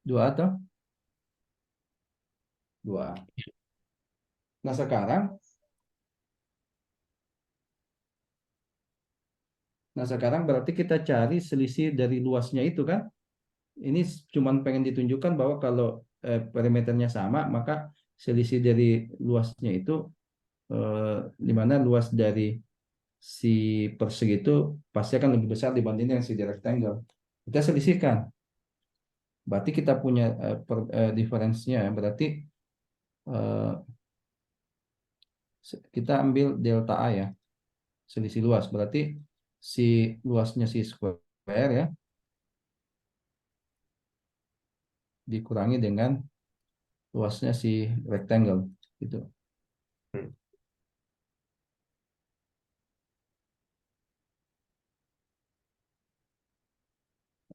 2A toh. 2A. Nah sekarang, berarti kita cari selisih dari luasnya itu kan. Ini cuman pengen ditunjukkan bahwa kalau perimeternya sama, maka selisih dari luasnya itu di mana luas dari si persegi itu pasti akan lebih besar dibanding yang si rectangle. Kita selisihkan. Berarti kita punya difference-nya. Berarti eh, kita ambil delta A ya, selisih luas. Berarti si luasnya si square ya dikurangi dengan luasnya si rectangle gitu. Hmm.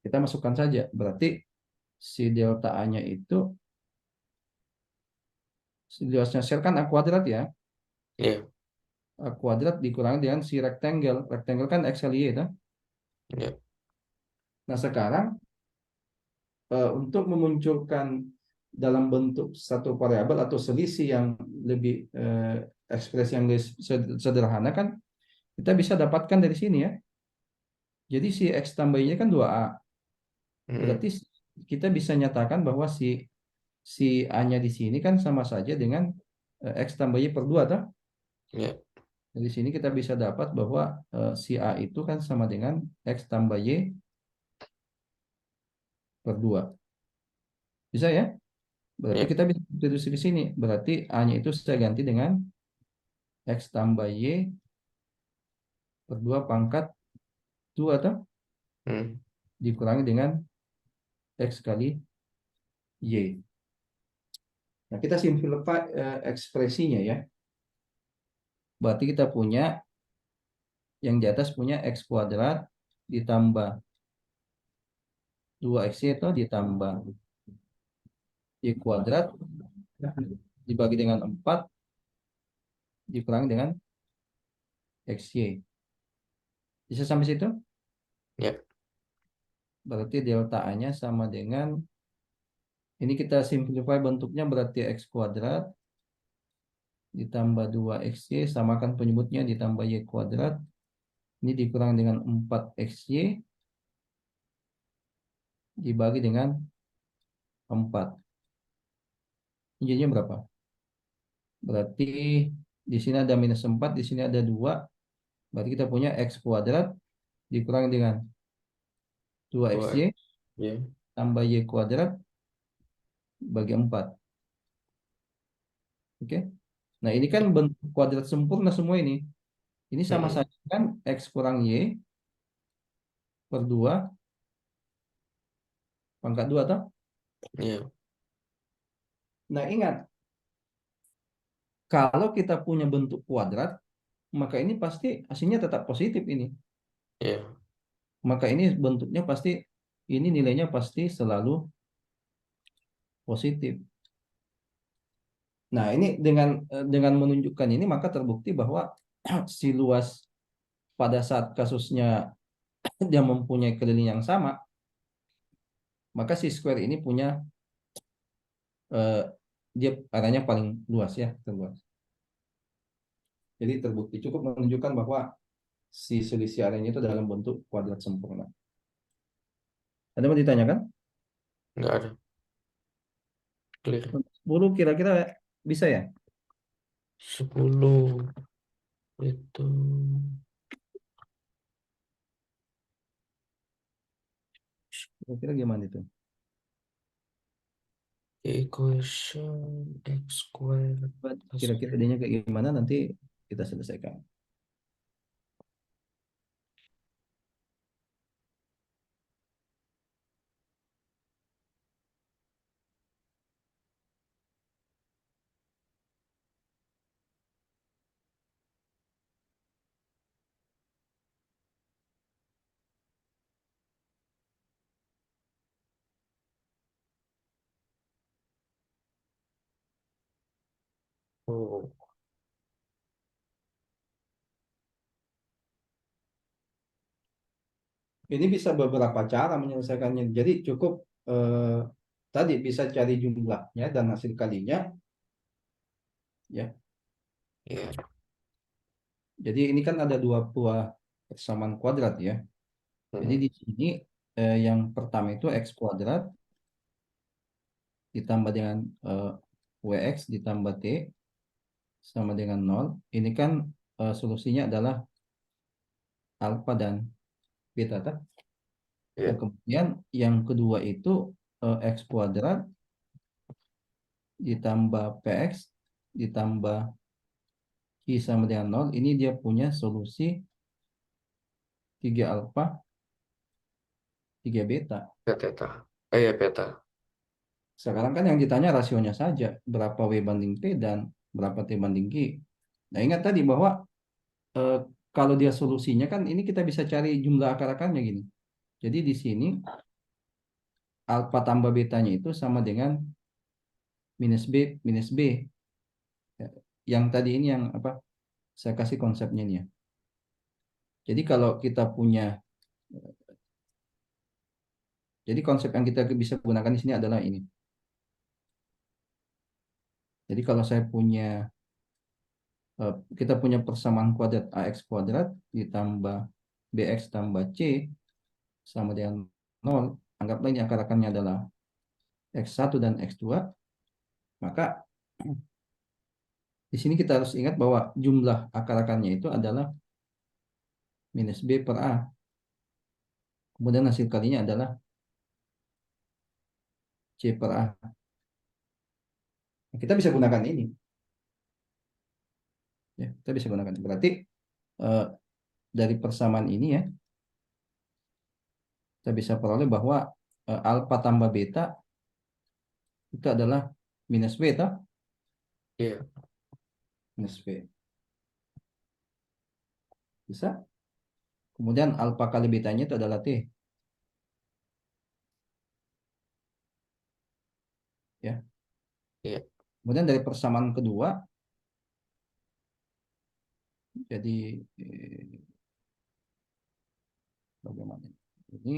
Kita masukkan saja. Berarti si delta A-nya itu si luasnya sel kan A kuadrat ya. Iya, A kuadrat dikurangi dengan si rectangle. Rectangle kan X kali Y kan? iya, Nah, sekarang untuk memunculkan dalam bentuk satu variabel atau selisih yang lebih ekspresi yang lebih sederhana kan kita bisa dapatkan dari sini ya. Jadi si X tambah Y-nya kan 2A. hmm, Berarti kita bisa nyatakan bahwa si A-nya di sini kan sama saja dengan X tambah Y per 2 toh. iya, Dari sini kita bisa dapat bahwa si A itu kan sama dengan X tambah Y per 2. Bisa ya? Berarti iya, kita bisa substitusi ke sini. Berarti A-nya itu saya ganti dengan X tambah Y per 2 pangkat 2 atau hmm, dikurangi dengan X kali Y. Nah, kita simplify ekspresinya ya. Berarti kita punya yang di atas punya X kuadrat ditambah 2XY itu ditambah Y kuadrat dibagi dengan 4 dikurangi dengan XY. Bisa sampai situ? iya, Berarti delta A-nya sama dengan, ini kita simplify bentuknya berarti X kuadrat ditambah 2XY, samakan penyebutnya ditambah Y kuadrat. Ini dikurang dengan 4XY dibagi dengan 4. Ini jadinya berapa? Berarti di sini ada minus 4, di sini ada 2. Berarti kita punya X kuadrat dikurang dengan dua, 2XY iya, tambah Y kuadrat bagi 4. Oke. Nah, ini kan bentuk kuadrat sempurna semua ini. Ini sama hmm, saja kan X kurang Y per 2 pangkat 2 toh? iya, Nah, ingat, kalau kita punya bentuk kuadrat, maka ini pasti hasilnya tetap positif ini. iya, Maka ini bentuknya pasti, ini nilainya pasti selalu positif. Nah, ini dengan menunjukkan ini maka terbukti bahwa si luas pada saat kasusnya dia mempunyai keliling yang sama, maka si square ini punya eh, dia arahnya paling luas ya, terluas. Jadi terbukti cukup menunjukkan bahwa si selisih arahnya itu dalam bentuk kuadrat sempurna. Ada mau ditanyakan? nggak ada, clear. 10 kira-kira bisa ya? 10 itu Kira-kira gimana itu? equation x squared plus Kira-kira idenya kayak gimana nanti kita selesaikan. Oh, Ini bisa beberapa cara menyelesaikannya. Jadi cukup tadi bisa cari jumlahnya dan hasil kalinya, ya. iya. Jadi ini kan ada dua buah persamaan kuadrat ya. Jadi Mm-mm. di sini yang pertama itu x kuadrat ditambah dengan wx ditambah t sama dengan nol. Ini kan solusinya adalah alfa dan beta, tak? Nah, Iya, kemudian yang kedua itu x kuadrat ditambah px ditambah I sama dengan nol. Ini dia punya solusi 3 alfa, 3 beta. beta. Iya, beta. Sekarang kan yang ditanya rasionya saja, berapa W banding P dan berapa T banding Q. Nah, ingat tadi bahwa eh, kalau dia solusinya kan ini kita bisa cari jumlah akar-akarnya gini. Jadi di sini alfa tambah betanya itu sama dengan minus B minus B. Ya, yang tadi ini yang apa? Saya kasih konsepnya nih ya. Jadi kalau kita punya, jadi konsep yang kita bisa gunakan di sini adalah ini. Jadi kalau saya punya kita punya persamaan kuadrat AX kuadrat ditambah BX tambah C sama dengan nol. Anggaplah ini akar-akarnya adalah X1 dan X2. Maka di sini kita harus ingat bahwa jumlah akar-akarnya itu adalah minus B per A. Kemudian hasil kalinya adalah C per A. Nah, kita bisa gunakan ini. Ya, kita bisa gunakan. Berarti eh, dari persamaan ini ya, kita bisa peroleh bahwa alfa tambah beta itu adalah minus B, toh? Iya. Minus B. Bisa. Kemudian alfa kali betanya itu adalah T. Ya. Iya. Kemudian dari persamaan kedua, jadi bagaimana? Ini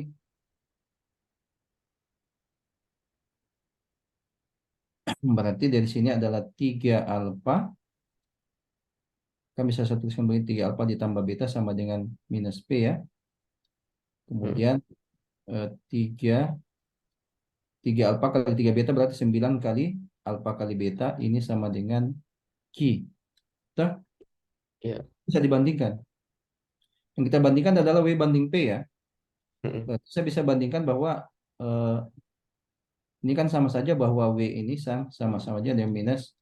berarti dari sini adalah 3 alfa. Kan bisa satu tuliskan begini 3 alfa ditambah beta sama dengan minus P ya. Mm-mm. Kemudian 3, 3 alfa kali 3 beta berarti 9 kali alfa kali beta. Ini sama dengan Q. Tuh, Iya. bisa dibandingkan. Yang kita bandingkan adalah W banding P ya. Mm-mm. Berarti saya bisa bandingkan bahwa eh, ini kan sama saja bahwa W ini sama-sama aja dengan minus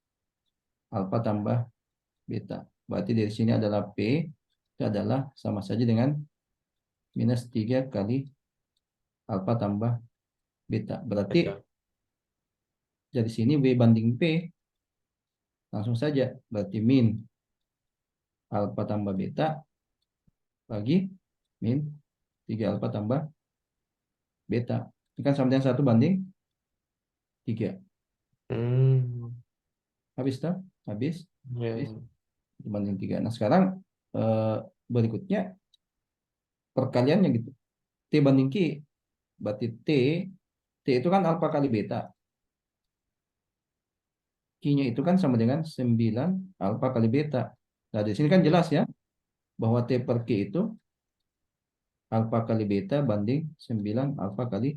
alfa tambah beta. Berarti dari sini adalah P itu adalah sama saja dengan minus 3 kali alfa tambah beta. Berarti Beta. dari sini W banding P langsung saja. Berarti min alfa tambah beta bagi min 3 alfa tambah beta. Ini kan sama dengan 1 banding 3. Hmm. Habis tak? Habis. Iya, Habis. iya. 1 banding 3. Nah sekarang eh, berikutnya perkaliannya gitu. T banding Q. Berarti T itu kan alfa kali beta. Q-nya itu kan sama dengan 9 alfa kali beta. Nah, di sini kan Iya. jelas ya bahwa T per Q itu alfa kali beta banding 9 alfa kali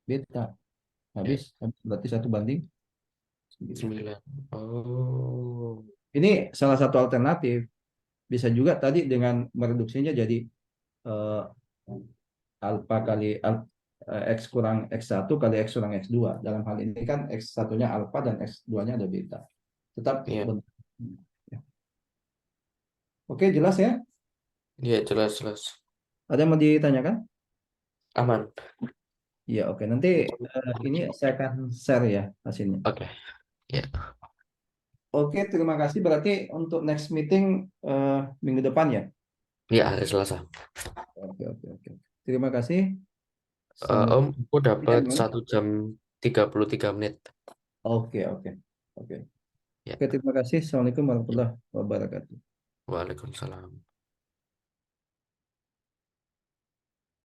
beta. Iya. Habis berarti 1 banding 9. 9. Oh. Ini salah satu alternatif. Bisa juga tadi dengan mereduksinya jadi eh, alfa kali X kurang X1 kali X kurang X2. Dalam hal ini kan X1-nya alfa dan X2-nya ada beta. Tetap Iya. benar. Ya. Oke, jelas ya? Iya, jelas, jelas. Ada yang mau ditanyakan? Aman. Iya, oke. Nanti ini saya akan share ya hasilnya. Oke. Iya. Oke, terima kasih. Berarti untuk next meeting minggu depan ya? Iya, hari Selasa. Oke, oke, oke. Terima kasih. Om, Semoga aku ya dapat gimana? 1 jam 33 menit. Oke, oke, oke. Ya, Oke, terima kasih. Assalamualaikum warahmatullahi wabarakatuh. Waalaikumsalam.